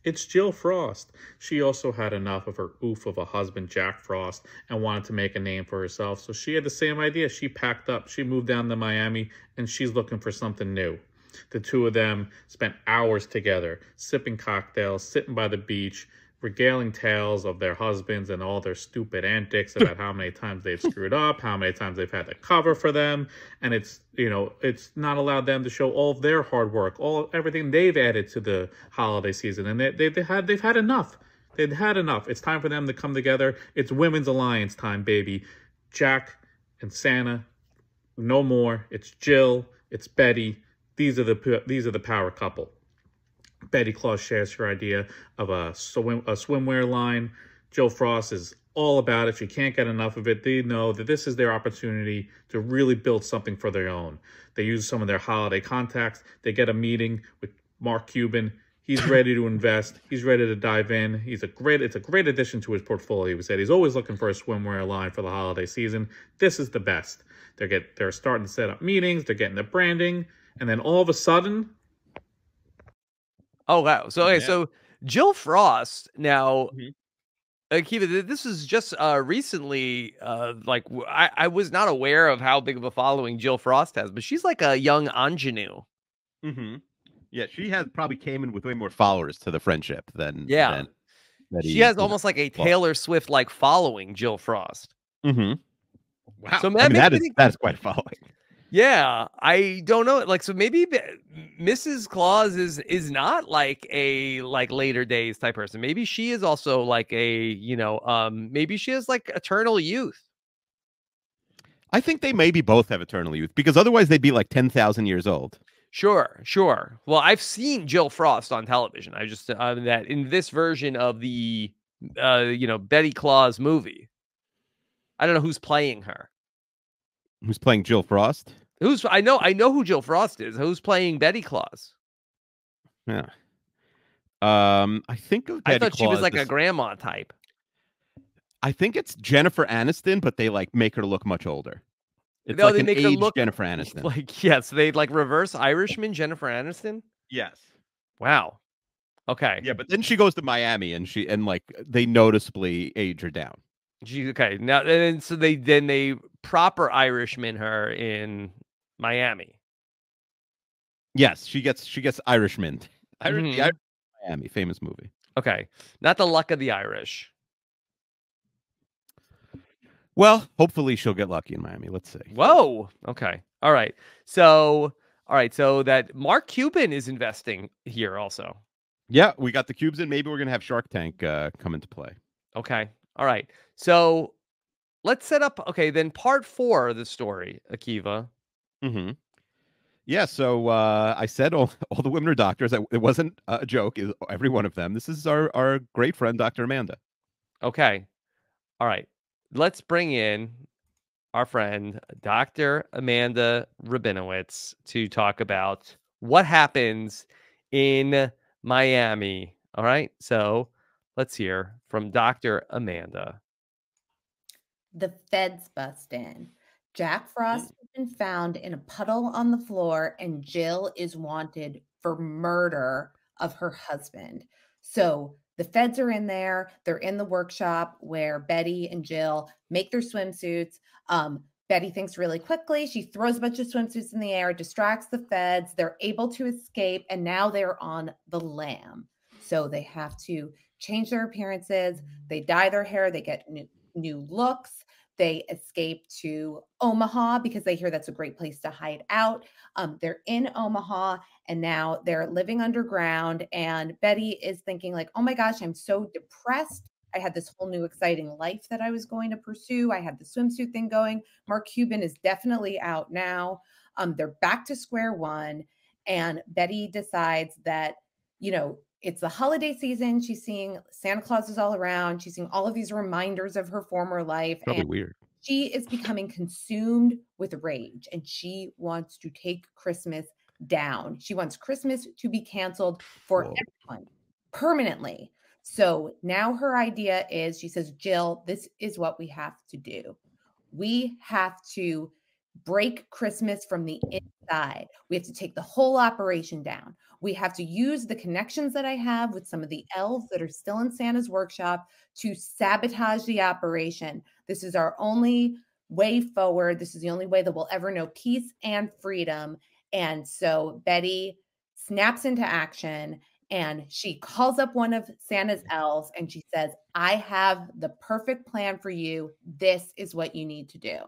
It's Jill Frost. She also had enough of her oof of a husband, Jack Frost, and wanted to make a name for herself. So she had the same idea. She packed up. She moved down to Miami, and she's looking for something new. The two of them spent hours together, sipping cocktails, sitting by the beach, regaling tales of their husbands and all their stupid antics about how many times they've screwed up, how many times they've had to cover for them, and it's it's not allowed them to show all of their hard work, everything they've added to the holiday season, and they've had enough. They've had enough. It's time for them to come together. It's Women's Alliance time, baby. Jack and Santa, no more. It's Jill. It's Betty. These are the power couple. Betty Claus shares her idea of a swimwear line. Jill Frost is all about it. She can't get enough of it. They know that this is their opportunity to really build something for their own. They use some of their holiday contacts. They get a meeting with Mark Cuban. He's ready to invest. He's ready to dive in. It's a great addition to his portfolio. He said he's always looking for a swimwear line for the holiday season. This is the best. They're starting to set up meetings. They're getting the branding, and then all of a sudden. Oh wow! So okay, so Jill Frost now. Akiva, this is just recently. I was not aware of how big of a following Jill Frost has, but she's like a young ingenue. Yeah, she probably came in with way more followers to the friendship than she has almost like a Taylor Swift like following. Jill Frost. Wow, so that's quite a following. Yeah, I don't know. Like, so maybe Mrs. Claus is not like a later days type person. Maybe she is also like a maybe she has like eternal youth. I think they maybe both have eternal youth because otherwise they'd be like 10,000 years old. Sure. Well, I've seen Jill Frost on television. I just that in this version of the Betty Claus movie. I don't know who's playing her. Who's playing Jill Frost? I know who Jill Frost is. Who's playing Betty Claus? Yeah. I think of Betty I thought Claus she was like a grandma type. I think it's Jennifer Aniston, but they like make her look much older. It's No, like they an make her aged look Jennifer Aniston. Like, yes, they like reverse Irishman Jennifer Aniston. Yes. Wow. Okay. Yeah, but then she goes to Miami and like they noticeably age her down. Okay. Now and so they proper Irishman her in Miami. Yes, she gets Irishman. Miami, famous movie. Okay. Not the luck of the Irish. Well, hopefully she'll get lucky in Miami. Let's see. Whoa. Okay. All right. So that Mark Cuban is investing here also. Yeah, we got the cubes in. Maybe we're going to have Shark Tank come into play. Okay. All right. So let's set up. Okay. Then part 4 of the story, Akiva. Yeah. So I said all the women are doctors. It wasn't a joke. Every one of them. This is our great friend, Dr. Amanda. Okay. All right. Let's bring in our friend, Dr. Amanda Rabinowitz, to talk about what happens in Miami. All right. So let's hear from Dr. Amanda. The feds bust in. Jack Frost has been found in a puddle on the floor, and Jill is wanted for murder of her husband. So the feds are in there. They're in the workshop where Betty and Jill make their swimsuits. Betty thinks really quickly. She throws a bunch of swimsuits in the air, distracts the feds. They're able to escape, and now they're on the lam. So they have to change their appearances. They dye their hair. They get new looks. They escape to Omaha because they hear that's a great place to hide out. They're in Omaha, and now they're living underground. And Betty is thinking like, oh my gosh, I'm so depressed. I had this whole new exciting life that I was going to pursue. I had the swimsuit thing going. Mark Cuban is definitely out now. They're back to square one. And Betty decides that, it's the holiday season. She's seeing Santa Claus is all around. She's seeing all of these reminders of her former life. Probably and weird. She is becoming consumed with rage, and she wants to take Christmas down. She wants Christmas to be canceled for everyone permanently. So now her idea is, she says, Jill, this is what we have to do. We have to break Christmas from the inside. We have to take the whole operation down. We have to use the connections that I have with some of the elves that are still in Santa's workshop to sabotage the operation. This is our only way forward. This is the only way that we'll ever know peace and freedom. And so Betty snaps into action, And she calls up one of Santa's elves and she says, I have the perfect plan for you. This is what you need to do.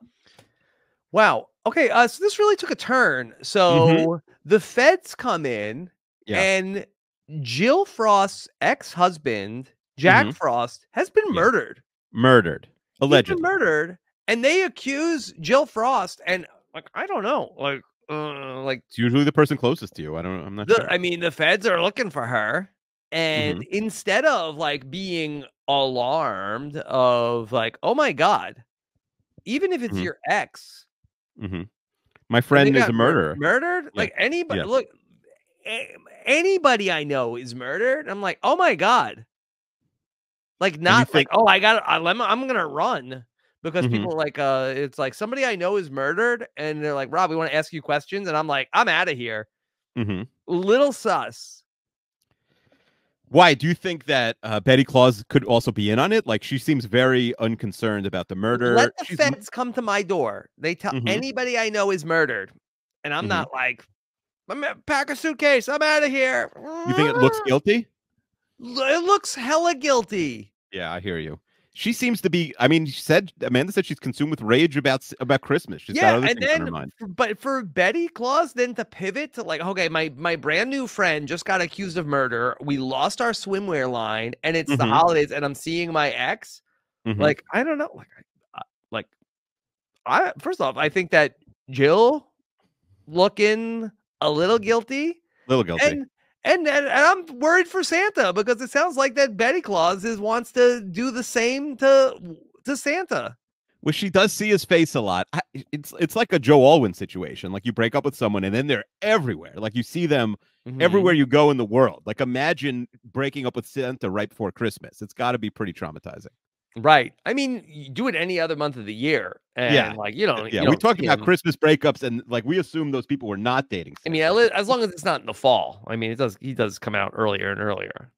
Wow. Okay. So this really took a turn. So the feds come in and Jill Frost's ex-husband, Jack Frost, has been murdered. Murdered. Allegedly. He's been murdered. And they accuse Jill Frost. And like, I don't know. Like it's usually the person closest to you. I'm not sure. I mean, the feds are looking for her. And instead of like being alarmed of like, oh my God, even if it's your ex. My friend is a murderer. Murdered? Like anybody, look, anybody I know is murdered. I'm like, oh my God. Like not like, oh, I'm gonna run because people are like, it's like somebody I know is murdered, and they're like, Rob, we want to ask you questions, and I'm like, I'm out of here. Little sus. Why do you think that Betty Claus could also be in on it? Like she seems very unconcerned about the murder. Let the feds come to my door. They tell anybody I know is murdered, and I'm not like, I'm gonna pack a suitcase. I'm out of here. You think it looks guilty? It looks hella guilty. Yeah, I hear you. She seems to be. I mean, Amanda said she's consumed with rage about Christmas. She's got other things on her mind. But for Betty Claus then to pivot to like, okay, my brand new friend just got accused of murder. We lost our swimwear line, and it's the holidays, and I'm seeing my ex. Like, I don't know. First off, I think that Jill looking a little guilty. And I'm worried for Santa because it sounds like that Betty Claus wants to do the same to Santa. Well, she does see his face a lot. It's like a Joe Alwyn situation. Like you break up with someone and then they're everywhere. Like you see them everywhere you go in the world. Like imagine breaking up with Santa right before Christmas. It's got to be pretty traumatizing. Right. I mean, you do it any other month of the year. And like, you know, we talked about Christmas breakups and like we assume those people were not dating. I mean, as long as it's not in the fall. I mean, he does come out earlier and earlier.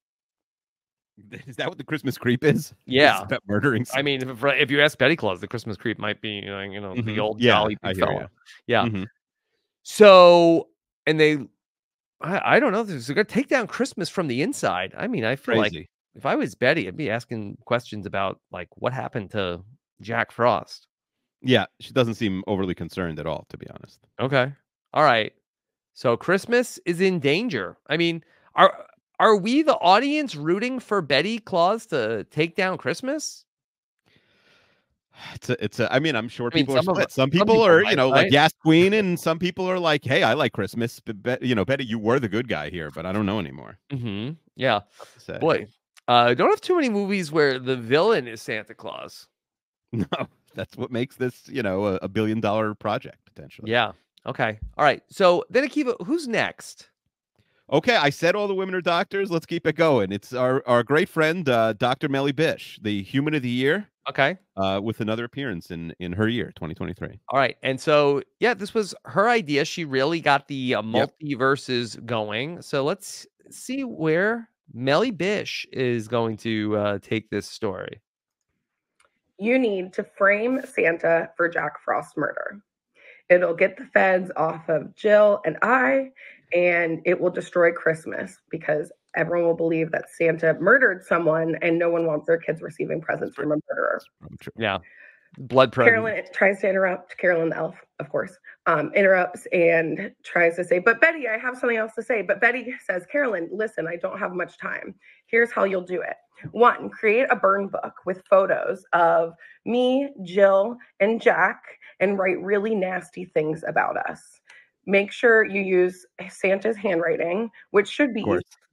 Is that what the Christmas creep is? Yeah. It's about murdering someone. I mean, if you ask Betty Claus, the Christmas creep might be, the old jolly fellow. Yeah. So, and I don't know. They're going to take down Christmas from the inside. I mean, I feel like if I was Betty, I'd be asking questions about like what happened to Jack Frost. Yeah, she doesn't seem overly concerned at all, to be honest. Okay. All right. So Christmas is in danger. I mean, are we the audience rooting for Betty Claus to take down Christmas? I mean, I'm sure people are split. Some people are, like Yas Queen, and some people are like, hey, I like Christmas. But, Betty, you were the good guy here, but I don't know anymore. Yeah. Boy, don't have too many movies where the villain is Santa Claus. No, that's what makes this, a $1 billion project, potentially. Yeah. Okay. All right. So then, Akiva, who's next? Okay, I said all the women are doctors. Let's keep it going. It's our great friend, Dr. Melly Bish, the Human of the Year. Okay. With another appearance in her year, 2023. All right. And so, yeah, this was her idea. She really got the multiverses going. So let's see where Melly Bish is going to take this story. You need to frame Santa for Jack Frost murder. It'll get the feds off of Jill and I, and it will destroy Christmas because everyone will believe that Santa murdered someone and no one wants their kids receiving presents from a murderer. Yeah. Blood present. Carolyn tries to interrupt. Carolyn the elf, of course, interrupts and tries to say, but Betty, I have something else to say. But Betty says, Carolyn, listen, I don't have much time. Here's how you'll do it. 1, create a burn book with photos of me, Jill, and Jack, and write really nasty things about us. Make sure you use Santa's handwriting, which should be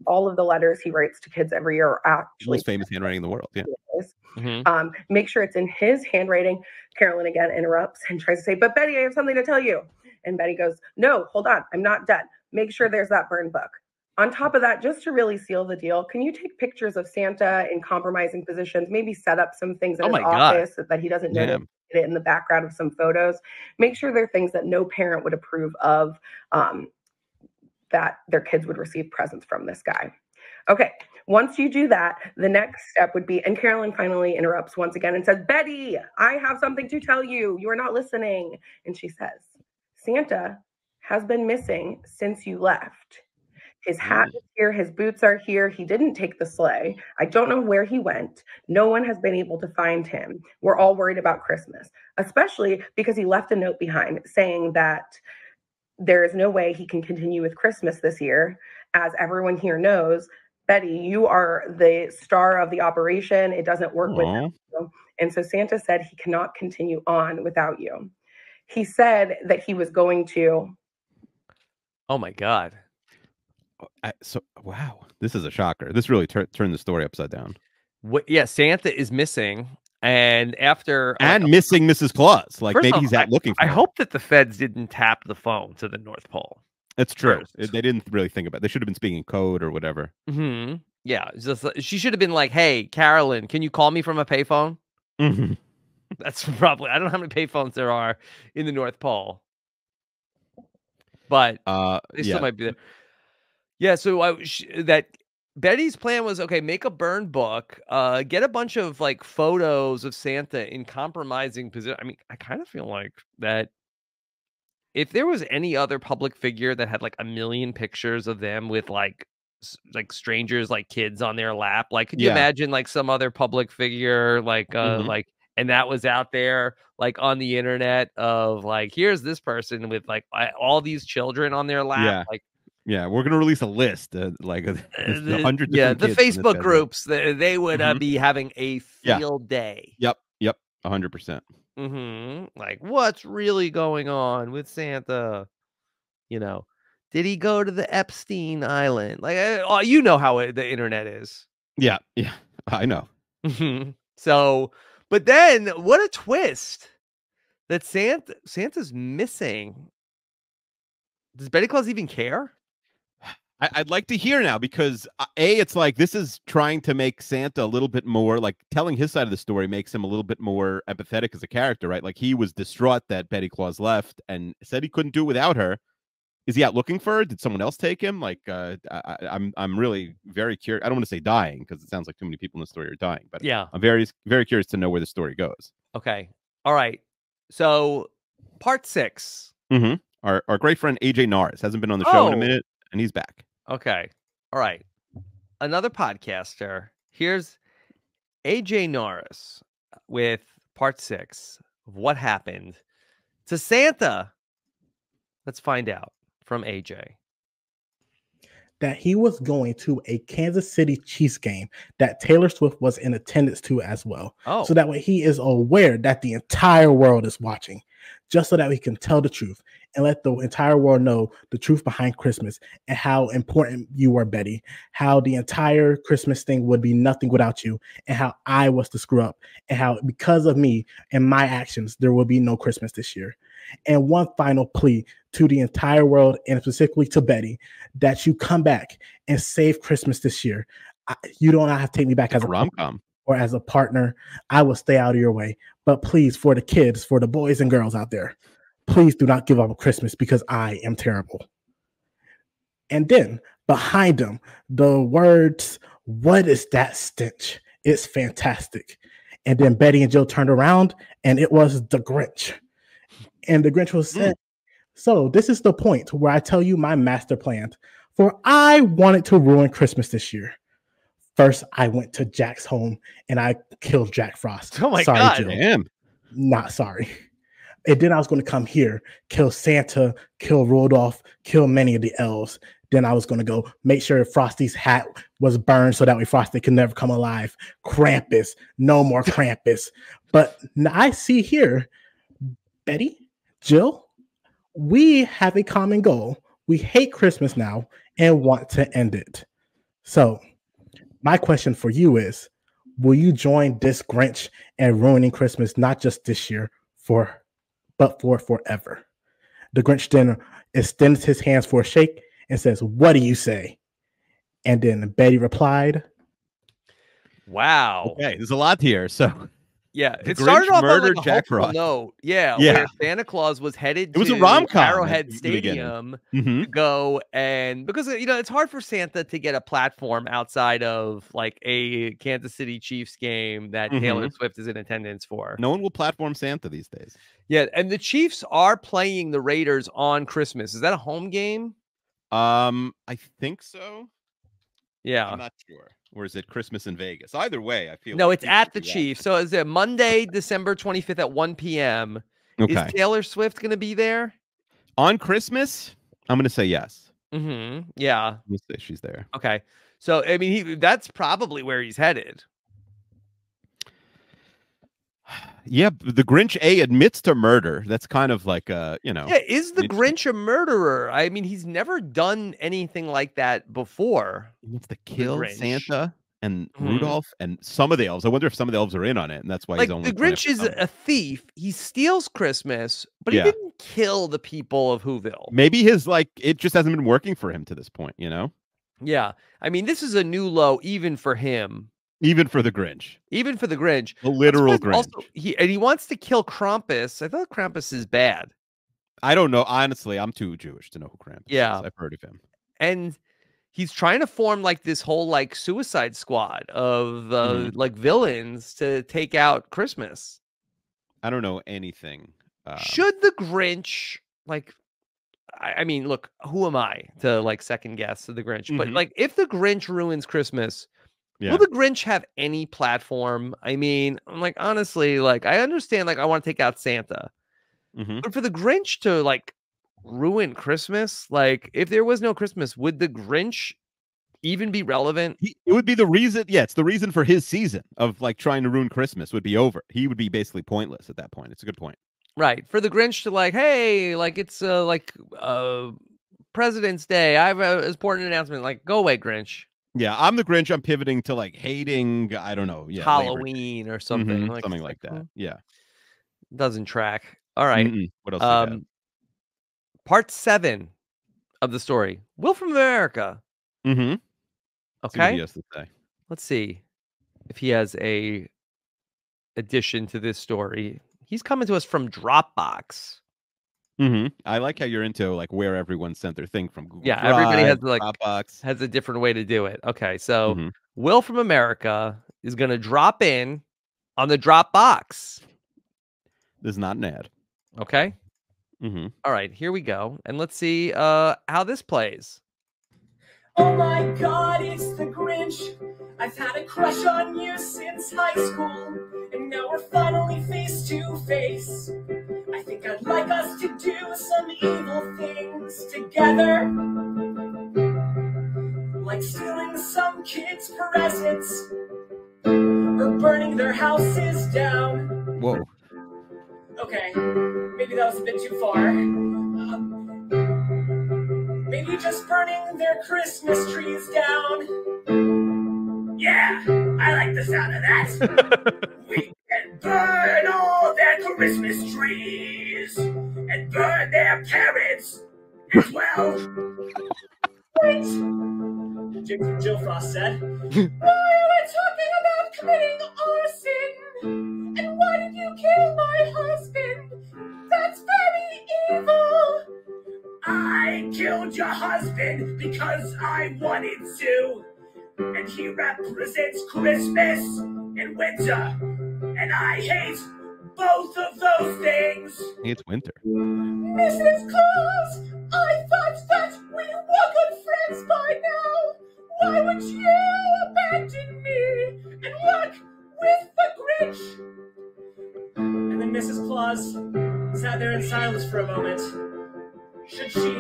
all of the letters he writes to kids every year are actually most famous handwriting in the world. Yeah. Make sure it's in his handwriting. Carolyn again interrupts and tries to say, but Betty, I have something to tell you. And Betty goes, no, hold on. I'm not done. Make sure there's that burn book. On top of that, just to really seal the deal, can you take pictures of Santa in compromising positions, maybe set up some things in his office that he doesn't know, it in the background of some photos? Make sure they're things that no parent would approve of, that their kids would receive presents from this guy. Okay, once you do that, the next step would be, and Carolyn finally interrupts once again and says, Betty, I have something to tell you. You are not listening. And she says, Santa has been missing since you left. His hat is here. His boots are here. He didn't take the sleigh. I don't know where he went. No one has been able to find him. We're all worried about Christmas, especially because he left a note behind saying that there is no way he can continue with Christmas this year. As everyone here knows, Betty, you are the star of the operation. It doesn't work without you. And so Santa said he cannot continue on without you. He said that he was going to. Oh my God. Wow, this is a shocker. This really turned the story upside down. Yeah, Santa is missing, and missing Mrs. Claus. Like maybe he's out looking for her. her. I hope that the feds didn't tap the phone to the North Pole. It's true. They didn't really think about it. They should have been speaking code or whatever. Yeah, she should have been like, "Hey, Carolyn, can you call me from a payphone?" That's probably, I don't know how many payphones there are in the North Pole, but they still might be there. Yeah, so that Betty's plan was, okay, make a burn book, get a bunch of like photos of Santa in compromising position. I mean, I kind of feel like that if there was any other public figure that had like a million pictures of them with like strangers, like kids on their lap, like could you imagine like some other public figure like and that was out there like on the internet of like, here's this person with like all these children on their lap, like. Yeah, we're gonna release a list, like the hundred. Yeah, the Facebook groups, they would be having a field day. Yep, 100%. Like, what's really going on with Santa? You know, did he go to the Epstein Island? Like, you know how the internet is. Yeah, I know. So, but then what a twist that Santa's missing. Does Betty Claus even care? I'd like to hear now because it's like this is trying to make Santa a little bit more like telling his side of the story makes him a little bit more empathetic as a character, right? Like he was distraught that Betty Claus left and said he couldn't do it without her. Is he out looking for her? Did someone else take him? Like I'm really very curious. I don't want to say dying because it sounds like too many people in the story are dying, but yeah, I'm very, very curious to know where the story goes. Okay. All right. So part 6. Our great friend AJ Norris hasn't been on the show in a minute and he's back. Okay. All right. Another podcaster. Here's AJ Norris with part 6 of what happened to Santa. Let's find out from AJ. That he was going to a Kansas City Chiefs game that Taylor Swift was in attendance to as well. So that way he is aware that the entire world is watching, just so that we can tell the truth and let the entire world know the truth behind Christmas and how important you are, Betty, how the entire Christmas thing would be nothing without you, and how I was the screw up, and how because of me and my actions, there will be no Christmas this year. And one final plea to the entire world, and specifically to Betty, that you come back and save Christmas this year. You don't have to take me back as a rom-com or as a partner. I will stay out of your way. But please, for the kids, for the boys and girls out there, please do not give up on Christmas because I am terrible. And then behind them, the words, "What is that stench?" It's fantastic. And then Betty and Jill turned around and it was the Grinch. And the Grinch was said, so this is the point where I tell you my master plan. For I wanted to ruin Christmas this year. First, I went to Jack's home and I killed Jack Frost. Oh my God. Jill. Damn. Not sorry. And then I was going to come here, kill Santa, kill Rudolph, kill many of the elves. Then I was going to go make sure Frosty's hat was burned so that way Frosty can never come alive. Krampus, no more Krampus. But I see here, Betty, Jill, we have a common goal. We hate Christmas now and want to end it. So my question for you is, will you join this Grinch and ruining Christmas, not just this year, but for forever? The Grinch then extends his hands for a shake and says, "What do you say?" And then Betty replied, "Wow. Okay, there's a lot here." So yeah, it Grinch started off on like a Jack hopeful Frost. note. Yeah, where Santa Claus was headed to a rom-com Arrowhead Stadium to go, and because it's hard for Santa to get a platform outside of like a Kansas City Chiefs game that Taylor Swift is in attendance for. No one will platform Santa these days. Yeah, and the Chiefs are playing the Raiders on Christmas. Is that a home game? I think so. Yeah. I'm not sure. Or is it Christmas in Vegas? Either way, I feel no, like it's at the Chief. So is it Monday, December 25th at 1 p.m.? Okay. Is Taylor Swift going to be there? On Christmas? I'm going to say yes. Mm-hmm. Yeah. I'm going to say she's there. Okay. So, I mean, that's probably where he's headed. Yeah, the Grinch admits to murder. That's kind of like you know. Yeah, is the Grinch a murderer? I mean, he's never done anything like that before. He wants to kill Santa and Rudolph and some of the elves. I wonder if some of the elves are in on it, and that's why like he's only. The Grinch is a thief. He steals Christmas, but he didn't kill the people of Whoville. Maybe it just hasn't been working for him to this point, you know? Yeah, I mean, this is a new low even for him. Even for the Grinch. Even for the Grinch. A literal Grinch. Also, he wants to kill Krampus. I thought Krampus is bad. I don't know. Honestly, I'm too Jewish to know who Krampus is. I've heard of him. And he's trying to form like this whole like suicide squad of like villains to take out Christmas. I don't know anything. Should the Grinch like... I mean, look, who am I to like second guess the Grinch? But like if the Grinch ruins Christmas... will the Grinch have any platform? I mean, I'm like, honestly, like, I understand, like, I want to take out Santa. But for the Grinch to, like, ruin Christmas, like, if there was no Christmas, would the Grinch even be relevant? It would be the reason. Yeah, it's the reason for his season of, like, trying to ruin Christmas would be over. He would be basically pointless at that point. It's a good point. Right. For the Grinch to, like, hey, like, it's, President's Day. I have an important announcement. Like, go away, Grinch. Yeah, I'm the Grinch. I'm pivoting to like hating, I don't know, Halloween or something. Something like that. Yeah. Doesn't track. All right. What else? Part 7 of the story. Will from America. Okay. Okay. See what he has to say. Let's see if he has a addition to this story. He's coming to us from Dropbox. I like how you're into like where everyone sent their thing from Google. Yeah, Drive, everybody has like Dropbox. has a different way to do it. Okay, so Will from America is going to drop in on the Dropbox. This is not an ad. Okay. All right, here we go, and let's see how this plays. Oh my God, it's the Grinch. I've had a crush on you since high school, and now we're finally face to face. I think I'd like us to do some evil things together, like stealing some kids' presents or burning their houses down. Whoa. Okay, maybe that was a bit too far. Maybe just burning their Christmas trees down. Yeah, I like the sound of that. We can burn all their Christmas trees and burn their parents as well. Wait, Jill Frost said. Why are we talking about committing arson? And why did you kill my husband? That's very evil. I killed your husband because I wanted to, and he represents Christmas and winter, and I hate both of those things. It's winter. Mrs. Claus, I thought that we were good friends by now. Why would you abandon me and work with the Grinch? And then Mrs. Claus sat there in silence for a moment. Should she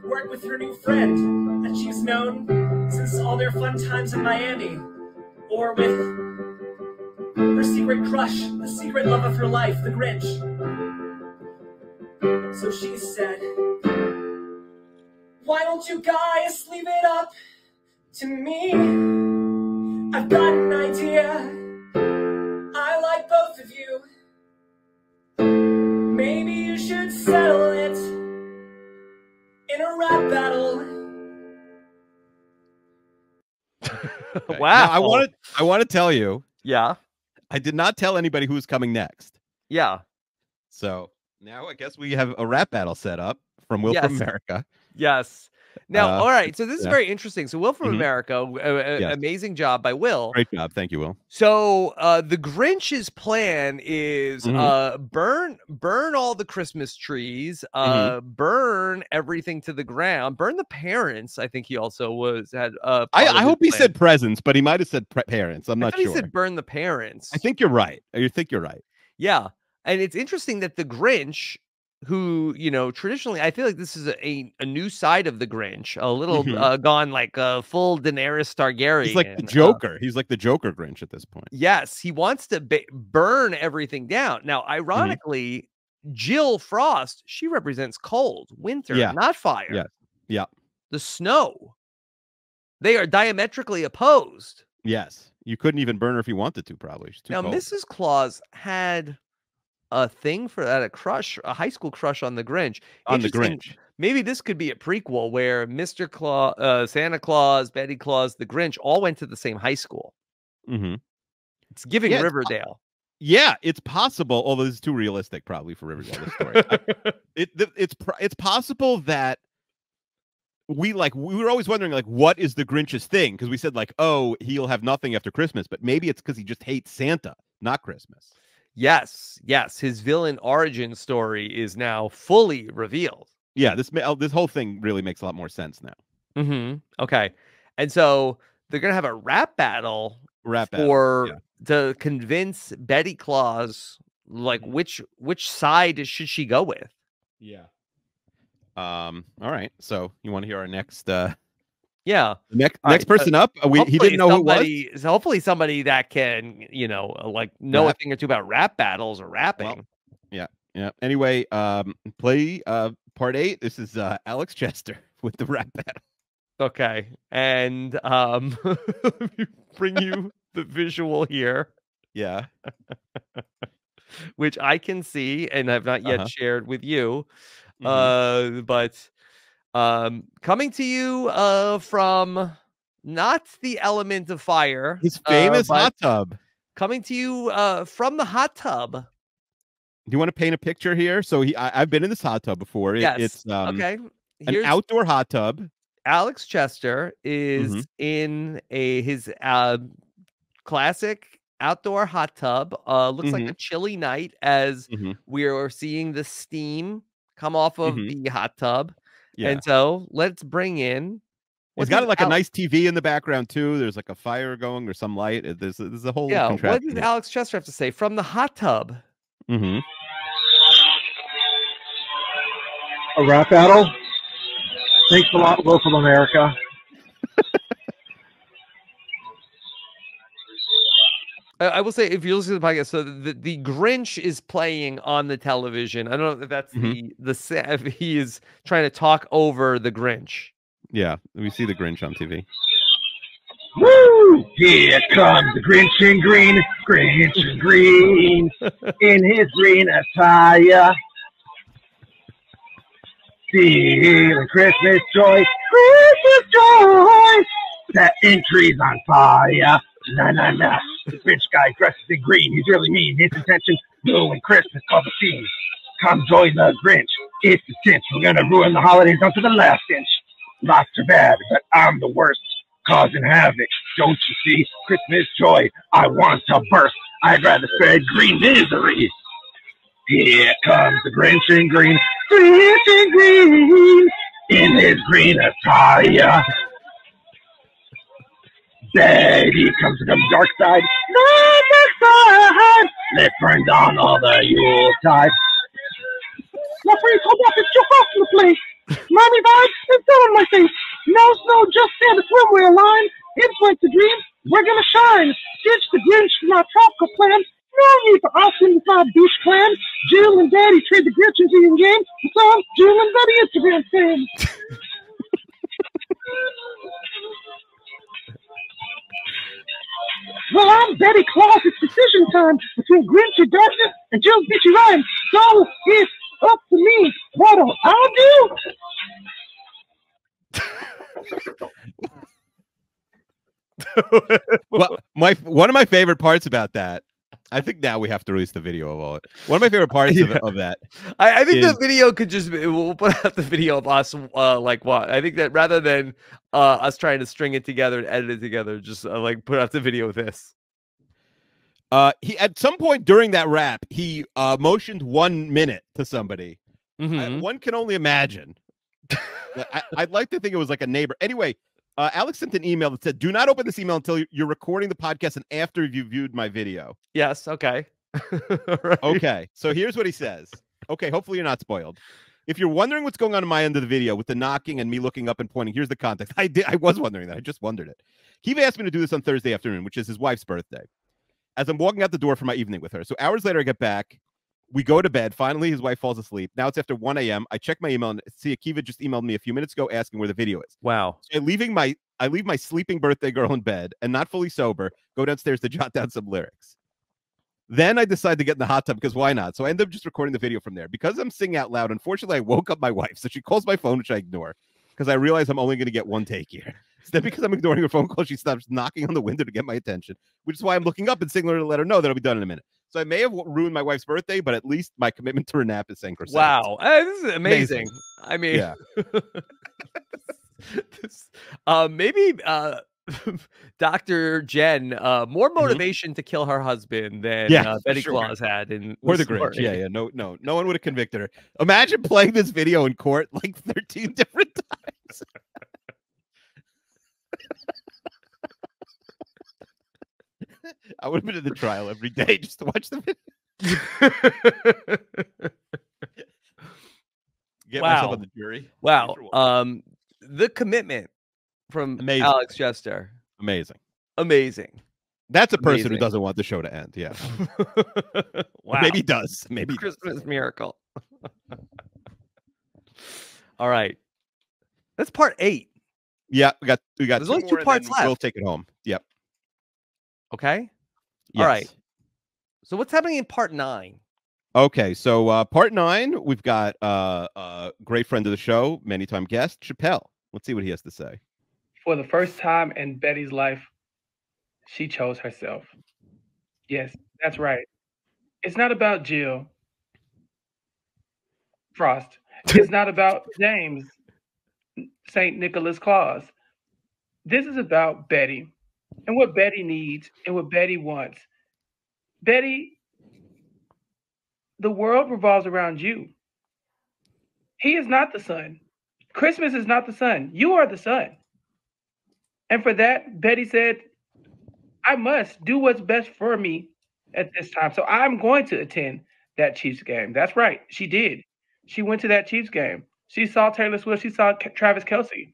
work with her new friend that she's known since all their fun times in Miami? Or with her secret crush, the secret love of her life, the Grinch? So she said, why don't you guys leave it up to me? I've got an idea. I like both of you. Maybe you should settle it in a rap battle. Wow. Now, I want to tell you. Yeah. I did not tell anybody who's coming next. Yeah. So now I guess we have a rap battle set up from Will from America. Yes. Now, all right. So this is yeah. very interesting. So Will from Mhm. America, Yes. amazing job by Will. Great job. Thank you, Will. So the Grinch's plan is burn all the Christmas trees, burn everything to the ground, burn the parents. I think he also had. I hope he said presents, but he might have said parents. I'm not sure. He said burn the parents. I think you're right. I think you're right. Yeah, and it's interesting that the Grinch, who, you know, traditionally, I feel like this is a new side of the Grinch, a little gone like full Daenerys Targaryen. He's like the Joker. He's like the Joker Grinch at this point. Yes, he wants to burn everything down. Now, ironically, Jill Frost, she represents cold, winter, not fire. Yeah, yeah. The snow. They are diametrically opposed. Yes, you couldn't even burn her if you wanted to, probably. She's too now, cold. Mrs. Claus had a thing for that, a high school crush on the Grinch. On the Grinch. Maybe this could be a prequel where Mr. Claus, Santa Claus, Betty Claus, the Grinch all went to the same high school. It's giving Riverdale. Yeah, it's possible, although this is too realistic probably for Riverdale, this story. It's possible that we were always wondering, like, what is the Grinch's thing? Because we said, like, oh, he'll have nothing after Christmas, but maybe it's because he just hates Santa, not Christmas. Yes, his villain origin story is now fully revealed. Yeah, this whole thing really makes a lot more sense now. Okay, and so they're gonna have a rap battle to convince Betty Claus, like, which side should she go with? Yeah. All right. So you want to hear our next? Next person up. He didn't know who it was. Hopefully somebody that can, you know, like know a thing or two about rap battles or rapping. Well, yeah. Anyway, play part 8. This is Alex Chester with the rap battle. Okay, and let me bring you the visual here. Yeah. Which I can see and have not yet shared with you. But coming to you from not the element of fire, his famous hot tub. Coming to you from the hot tub. Do you want to paint a picture here? So I've been in this hot tub before. Yes. It's okay. An outdoor hot tub. Alex Chester is in his classic outdoor hot tub. Looks like a chilly night as we are seeing the steam come off of the hot tub. Yeah. And so let's bring in. He's got like a nice TV in the background too. There's like a fire going or some light. There's a whole contraption. What does Alex Chester have to say from the hot tub? A rap battle. Thanks a lot, Will from America. I will say, if you listen to the podcast, so the Grinch is playing on the television. I don't know if that's if he is trying to talk over the Grinch. Yeah, we see the Grinch on TV. Woo! Here comes the Grinch in green, Grinch in green, in his green attire. Stealing Christmas joy, Christmas joy. Setting trees on fire. Nah. The Grinch guy dresses in green. He's really mean. His intention, doing Christmas for the team. Come join the Grinch. It's the cinch. We're gonna ruin the holidays down to the last inch. Lots are bad, but I'm the worst, causing havoc. Don't you see? Christmas joy. I want to burst. I'd rather spread green misery. Here comes the Grinch in green, Grinch in green, in his green attire. Betty comes from the dark side, let's burn down all the Yuletide. My friends, hold up, it's too fast to play. Mommy vibes, it's still on my face. No snow, just stand a swimwear line. It's like the dream, we're gonna shine. Ditch the Grinch from our tropical plan. No need for us in the 5 douche clan. Jill and Daddy trade the Grinch into your game. It's on Jill and Daddy Instagram fans. Well, I'm Betty Claus. It's decision time between Grinch and Darkness and Jill's bitchy rhyme. So it's up to me. What'll I do? Well, one of my favorite parts about that I think now we have to release the video of all it. One of my favorite parts of that. I think the video could just be, we'll put out the video of us like what? I think that rather than us trying to string it together and edit it together, just like put out the video of this. He at some point during that rap, he motioned 1 minute to somebody. One can only imagine. I'd like to think it was like a neighbor. Anyway, Alex sent an email that said, "Do not open this email until you're recording the podcast and after you viewed my video." Yes. Okay. Right. Okay. So here's what he says. Okay. Hopefully you're not spoiled. If you're wondering what's going on in my end of the video with the knocking and me looking up and pointing, here's the context. I was wondering that. I just wondered it. Kiva asked me to do this on Thursday afternoon, which is his wife's birthday, as I'm walking out the door for my evening with her. So hours later, I get back. We go to bed. Finally, his wife falls asleep. Now it's after 1 a.m. I check my email and see Akiva just emailed me a few minutes ago asking where the video is. Wow. So I leave my sleeping birthday girl in bed and not fully sober, go downstairs to jot down some lyrics. Then I decide to get in the hot tub because why not? So I end up just recording the video from there. Because I'm singing out loud, unfortunately, I woke up my wife. So she calls my phone, which I ignore because I realize I'm only going to get one take here. So then because I'm ignoring her phone call, she stops knocking on the window to get my attention, which is why I'm looking up and signaling her to let her know that I'll be done in a minute. So I may have ruined my wife's birthday, but at least my commitment to RAANAP is sacrosanct. Wow. This is amazing. I mean, yeah. Maybe Dr. Jen, more motivation to kill her husband than Betty Claus had in or the Grinch. Yeah. No one would have convicted her. Imagine playing this video in court like 13 different times. I would have been in the trial every day just to watch the video. Get myself on the jury. Wow. The commitment from Alex Jester. Amazing. That's a person who doesn't want the show to end. Yeah. Wow. Maybe he does. Maybe Christmas miracle. All right. That's part 8. Yeah, we got There's only 2 parts left. We'll take it home. Yep. Okay. Yes. All right. So what's happening in part 9? Okay, so part 9, we've got a great friend of the show, many-time guest, Chappelle. Let's see what he has to say. For the first time in Betty's life, she chose herself. Yes, that's right. It's not about Jill Frost. It's not about James St. Nicholas Claus. This is about Betty and what Betty needs and what Betty wants. Betty, the world revolves around you. He is not the sun. Christmas is not the sun. You are the sun. And for that, Betty said, I must do what's best for me at this time. So I'm going to attend that Chiefs game. That's right. She did. She went to that Chiefs game. She saw Taylor Swift. She saw Travis Kelce.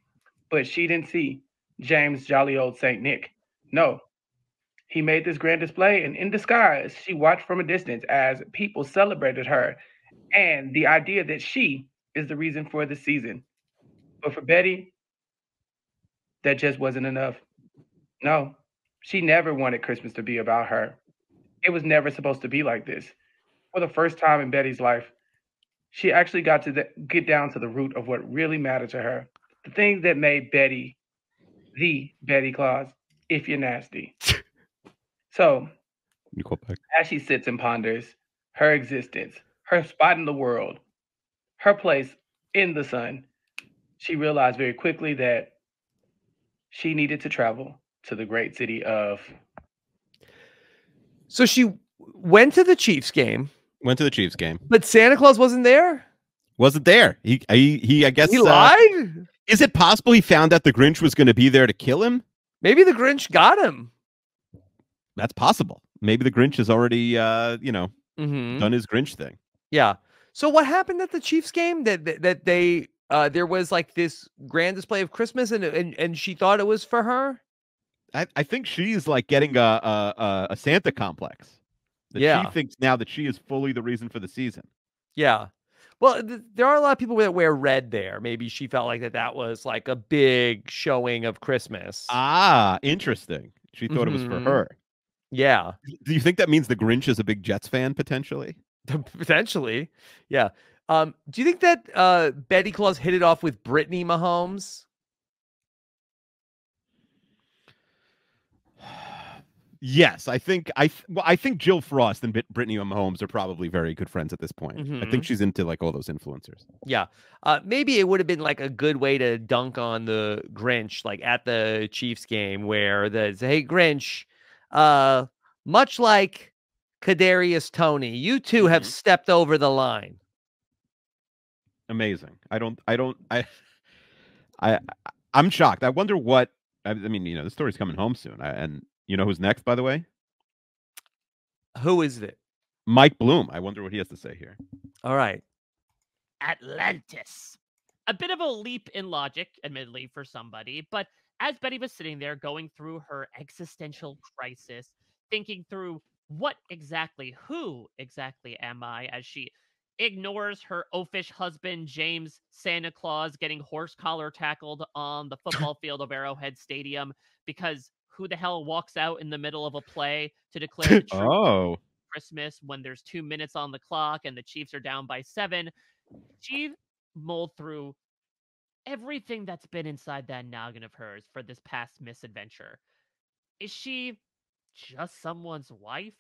But she didn't see James jolly old St. Nick. No. He made this grand display, and in disguise, she watched from a distance as people celebrated her and the idea that she is the reason for the season. But for Betty, that just wasn't enough. No, she never wanted Christmas to be about her. It was never supposed to be like this. For the first time in Betty's life, she actually got to get down to the root of what really mattered to her. The thing that made Betty the Betty Claus, if you're nasty. So, as she sits and ponders her existence, her spot in the world, her place in the sun, she realized very quickly that she needed to travel to the great city of... So she went to the Chiefs game. But Santa Claus wasn't there? Wasn't there. He I guess... He lied? Is it possible he found out the Grinch was going to be there to kill him? Maybe the Grinch got him. That's possible. Maybe the Grinch has already, done his Grinch thing. Yeah. So what happened at the Chiefs game? That they there was like this grand display of Christmas, and she thought it was for her. I think she's like getting a Santa complex. She thinks now that she is fully the reason for the season. Yeah. Well, there are a lot of people that wear red there. Maybe she felt like that was like a big showing of Christmas. Ah, interesting. She thought it was for her. Yeah. Do you think that means the Grinch is a big Jets fan, potentially? Potentially. Yeah. Do you think that Betty Claus hit it off with Brittany Mahomes? Yes, I think Jill Frost and Brittany Mahomes are probably very good friends at this point. I think she's into like all those influencers. Yeah. Maybe it would have been like a good way to dunk on the Grinch, like at the Chiefs game, where hey Grinch, much like Kadarius Toney, you two have stepped over the line. Amazing. I'm shocked. I wonder what. I mean, the story's coming home soon, and you know who's next, by the way? Who is it? Mike Bloom. I wonder what he has to say here. All right. Atlantis. A bit of a leap in logic, admittedly, for somebody, but as Betty was sitting there going through her existential crisis, thinking through who exactly am I, as she ignores her oafish husband, James Santa Claus, getting horse collar tackled on the football field of Arrowhead Stadium, because who the hell walks out in the middle of a play to declare the truth Christmas when there's 2 minutes on the clock and the Chiefs are down by 7? She mulled through everything that's been inside that noggin of hers for this past misadventure. Is she just someone's wife?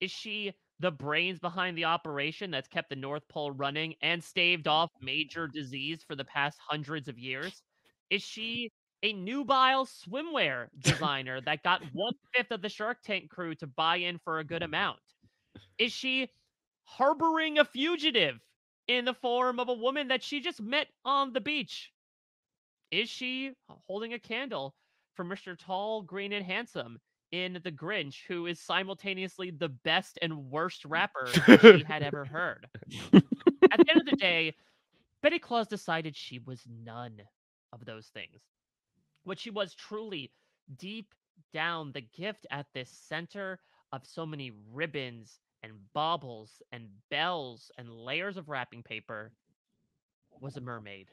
Is she the brains behind the operation that's kept the North Pole running and staved off major disease for the past hundreds of years? Is she a nubile swimwear designer that got 1/5 of the Shark Tank crew to buy in for a good amount? Is she harboring a fugitive in the form of a woman that she just met on the beach? Is she holding a candle for Mr. Tall, Green, and Handsome in The Grinch, who is simultaneously the best and worst rapper she had ever heard? At the end of the day, Betty Claus decided she was none of those things. What she was truly, deep down, the gift at this center of so many ribbons and baubles and bells and layers of wrapping paper, was a mermaid.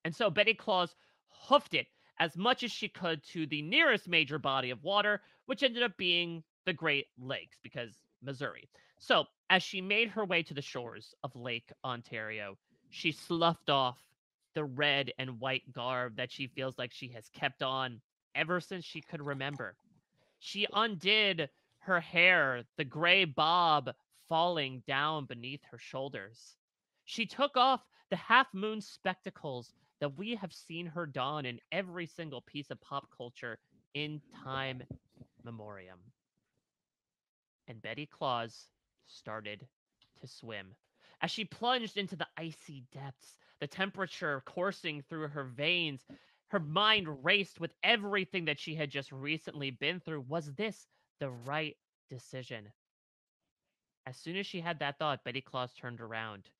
And so Betty Claus hoofed it as much as she could to the nearest major body of water, which ended up being the Great Lakes, because Missouri. So as she made her way to the shores of Lake Ontario, she sloughed off the red and white garb that she feels like she has kept on ever since she could remember. She undid her hair, the gray bob falling down beneath her shoulders. She took off the half-moon spectacles that we have seen her don in every single piece of pop culture in time memoriam. And Betty Claus started to swim. As she plunged into the icy depths, the temperature coursing through her veins, her mind raced with everything that she had just recently been through. Was this the right decision? As soon as she had that thought, Betty Claus turned around,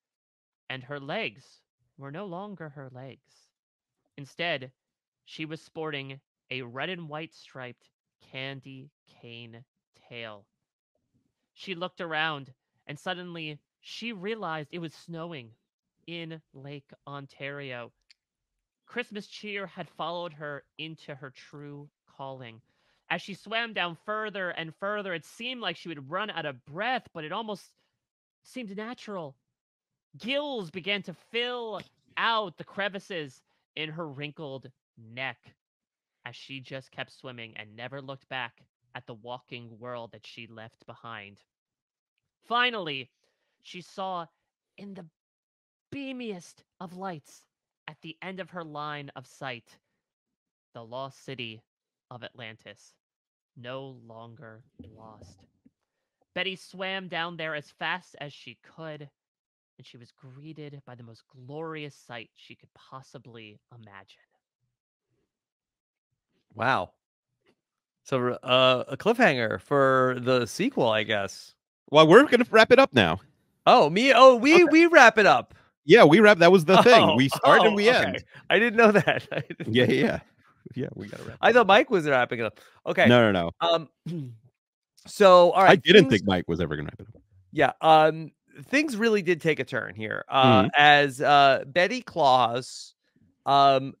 and her legs were no longer her legs. Instead, she was sporting a red and white striped candy cane tail. She looked around, and suddenly she realized it was snowing in Lake Ontario. Christmas cheer had followed her into her true calling. As she swam down further and further, it seemed like she would run out of breath, but it almost seemed natural. Gills began to fill out the crevices in her wrinkled neck as she just kept swimming and never looked back at the walking world that she left behind. Finally, she saw in the beamiest of lights at the end of her line of sight the lost city of Atlantis, no longer lost. Betty swam down there as fast as she could, and she was greeted by the most glorious sight she could possibly imagine. Wow. So a cliffhanger for the sequel, I guess. Well, we're going to wrap it up now. We wrap it up. Yeah, we wrap. That was the thing. We start and we end. I didn't know that. Yeah. We got to wrap. I thought Mike was wrapping it up. Okay. No. So all right. I didn't think Mike was ever going to wrap it up. Yeah. Things really did take a turn here. As Betty Claus. Well,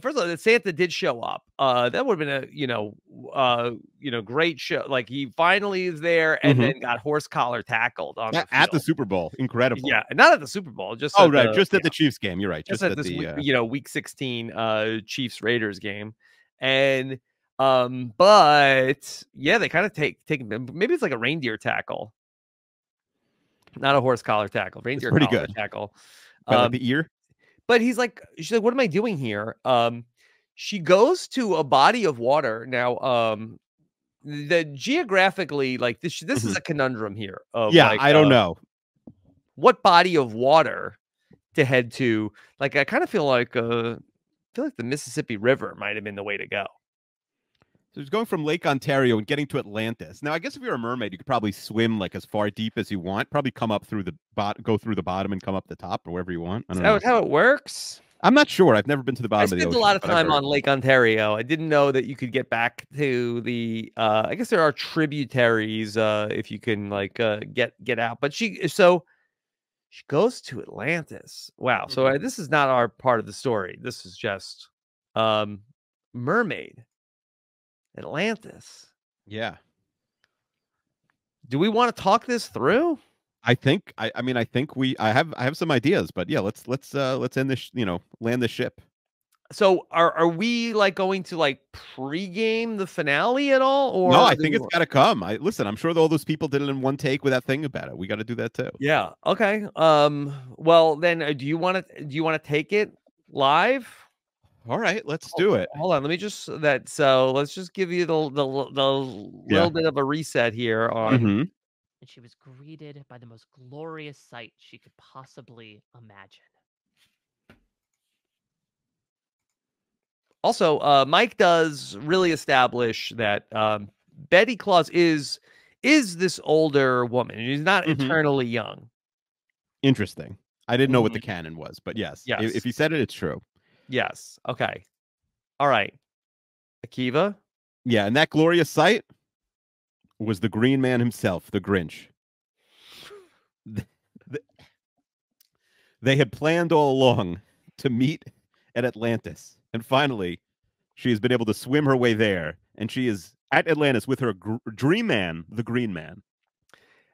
first of all, Santa did show up. That would have been a great show. Like, he finally is there and then got horse collar tackled on at the Super Bowl. Incredible. Yeah, not at the Super Bowl. Just at the Chiefs game. You're right. Just at this week 16 Chiefs Raiders game, and But yeah, they kind of take maybe it's like a reindeer tackle, not a horse collar tackle. Reindeer pretty collar good. tackle. By like the ear. But she's like, what am I doing here? She goes to a body of water. Now, the geographically, like this is a conundrum here. Of yeah, like, I don't know what body of water to head to. Like, I kind of feel like the Mississippi River might have been the way to go. So it's going from Lake Ontario and getting to Atlantis. Now, I guess if you're a mermaid, you could probably swim like as far deep as you want. Probably come up through the go through the bottom and come up the top or wherever you want. I don't know. Is that how it works? I'm not sure. I've never been to the bottom of the ocean. I spent a lot of time on Lake Ontario. I didn't know that you could get back to the. I guess there are tributaries if you can like get out. But she goes to Atlantis. Wow. So this is not our part of the story. This is just mermaid Atlantis. Yeah. Do we want to talk this through? I think I have some ideas, but yeah, let's end this, land the ship. So are we like going to like pregame the finale at all? Or no, I think it's got to come. Listen, I'm sure all those people did it in one take with that thing about it. We got to do that too. Yeah. Okay. Well, then do you want to take it live? All right, let's do it. Hold on. Let me just let's just give you the little bit of a reset here on. And she was greeted by the most glorious sight she could possibly imagine. Also, Mike does really establish that Betty Claus is this older woman. She's not eternally young. Interesting. I didn't know what the canon was, but yes. If he said it, it's true. Yes. Okay. All right. Akiva? Yeah, and that glorious sight was the Green Man himself, the Grinch. They had planned all along to meet at Atlantis. And finally, she has been able to swim her way there. And she is at Atlantis with her dream man, the Green Man.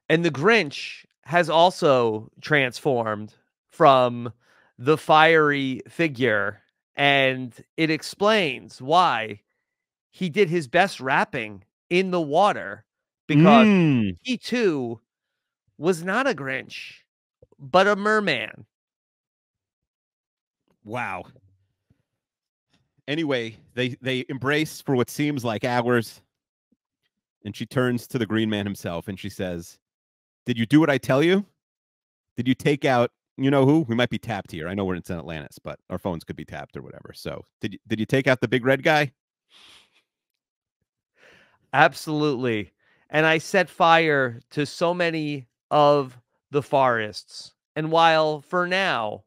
And the Grinch has also transformed from the fiery figure. And it explains why he did his best rapping in the water. Because he too was not a Grinch, but a merman. Wow. Anyway, they embrace for what seems like hours. And she turns to the Green Man himself and she says, "Did you do what I tell you? Did you take out, you know who? We might be tapped here. I know we're in Atlantis, but our phones could be tapped or whatever. So did you take out the big red guy?" Absolutely. And I set fire to so many of the forests. And while for now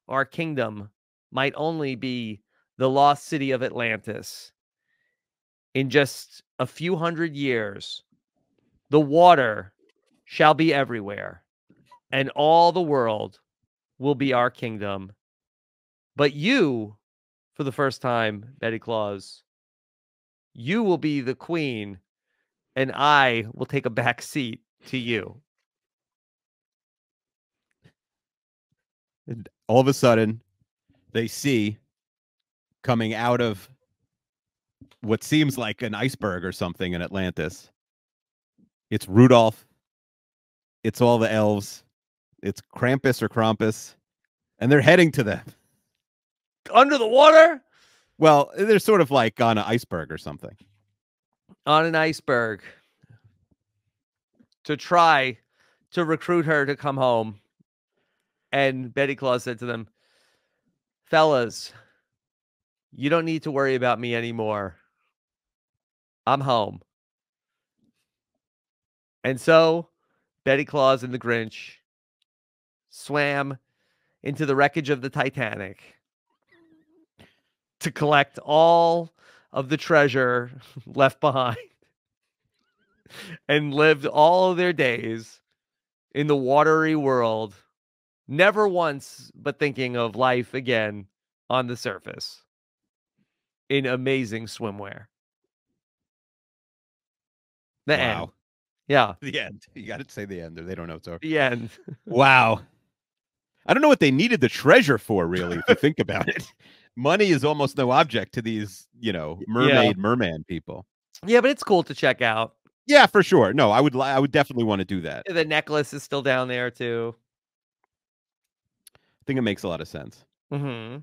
our kingdom might only be the lost city of Atlantis, in just a few hundred years, the water shall be everywhere, and all the world will be our kingdom. But you, for the first time, Betty Claus, you will be the queen, and I will take a back seat to you. And all of a sudden, they see coming out of what seems like an iceberg or something in Atlantis. It's Rudolph. It's all the elves. It's Krampus or Krampus. And they're heading to them. Under the water? Well, they're sort of like on an iceberg or something. On an iceberg. To try to recruit her to come home. And Betty Claus said to them, "Fellas, you don't need to worry about me anymore. I'm home." And so Betty Claus and the Grinch swam into the wreckage of the Titanic to collect all of the treasure left behind and lived all of their days in the watery world, never once but thinking of life again on the surface in amazing swimwear. The end. Yeah. The end. You got to say the end, or they don't know it's over. The end. Wow. I don't know what they needed the treasure for, really, if you think about it. money is almost no object to these, you know, merman people. Yeah, but it's cool to check out. Yeah, for sure. No, I would definitely want to do that. The necklace is still down there too. I think it makes a lot of sense. Mm-hmm.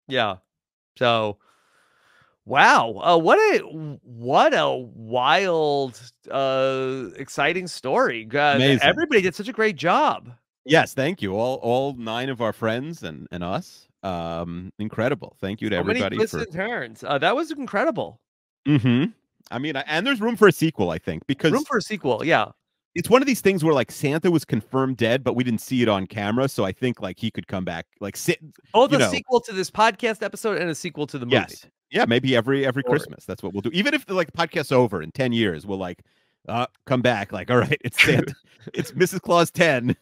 Yeah. So, wow. What a wild, exciting story. Everybody did such a great job. Yes, thank you. All 9 of our friends and us. Incredible. Thank you to everybody. Many twists and turns. That was incredible. Mm-hmm. I mean, and there's room for a sequel, I think, because room for a sequel. Yeah. It's one of these things where like Santa was confirmed dead, but we didn't see it on camera. So I think like he could come back, like both a sequel to this podcast episode and a sequel to the movie. Yes. Yeah, maybe every Christmas. That's what we'll do. Even if the podcast's over in 10 years, we'll like come back. Like, all right, it's Santa. It's Mrs. Claus 10.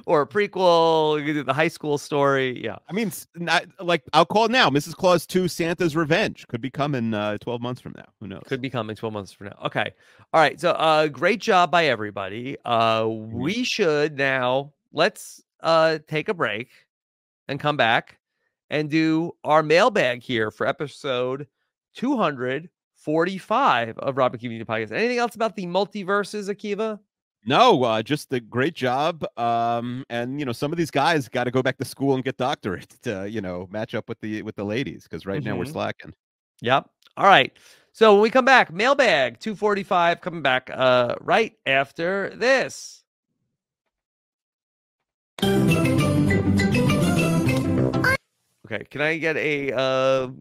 Or a prequel, you do the high school story. Yeah. I mean, I'll call it now. Mrs. Claus 2, Santa's Revenge could be coming 12 months from now. Who knows? Could be coming 12 months from now. Okay. All right. So great job by everybody. We should now, let's take a break and come back and do our mailbag here for episode 245 of Rob and Akiva Need podcast. Anything else about the multiverses, Akiva? No, just a great job. And you know, some of these guys got to go back to school and get doctorates to, you know, match up with the ladies, because right now we're slacking. Yep. All right. So when we come back, mailbag 245 coming back right after this. Okay, can I get a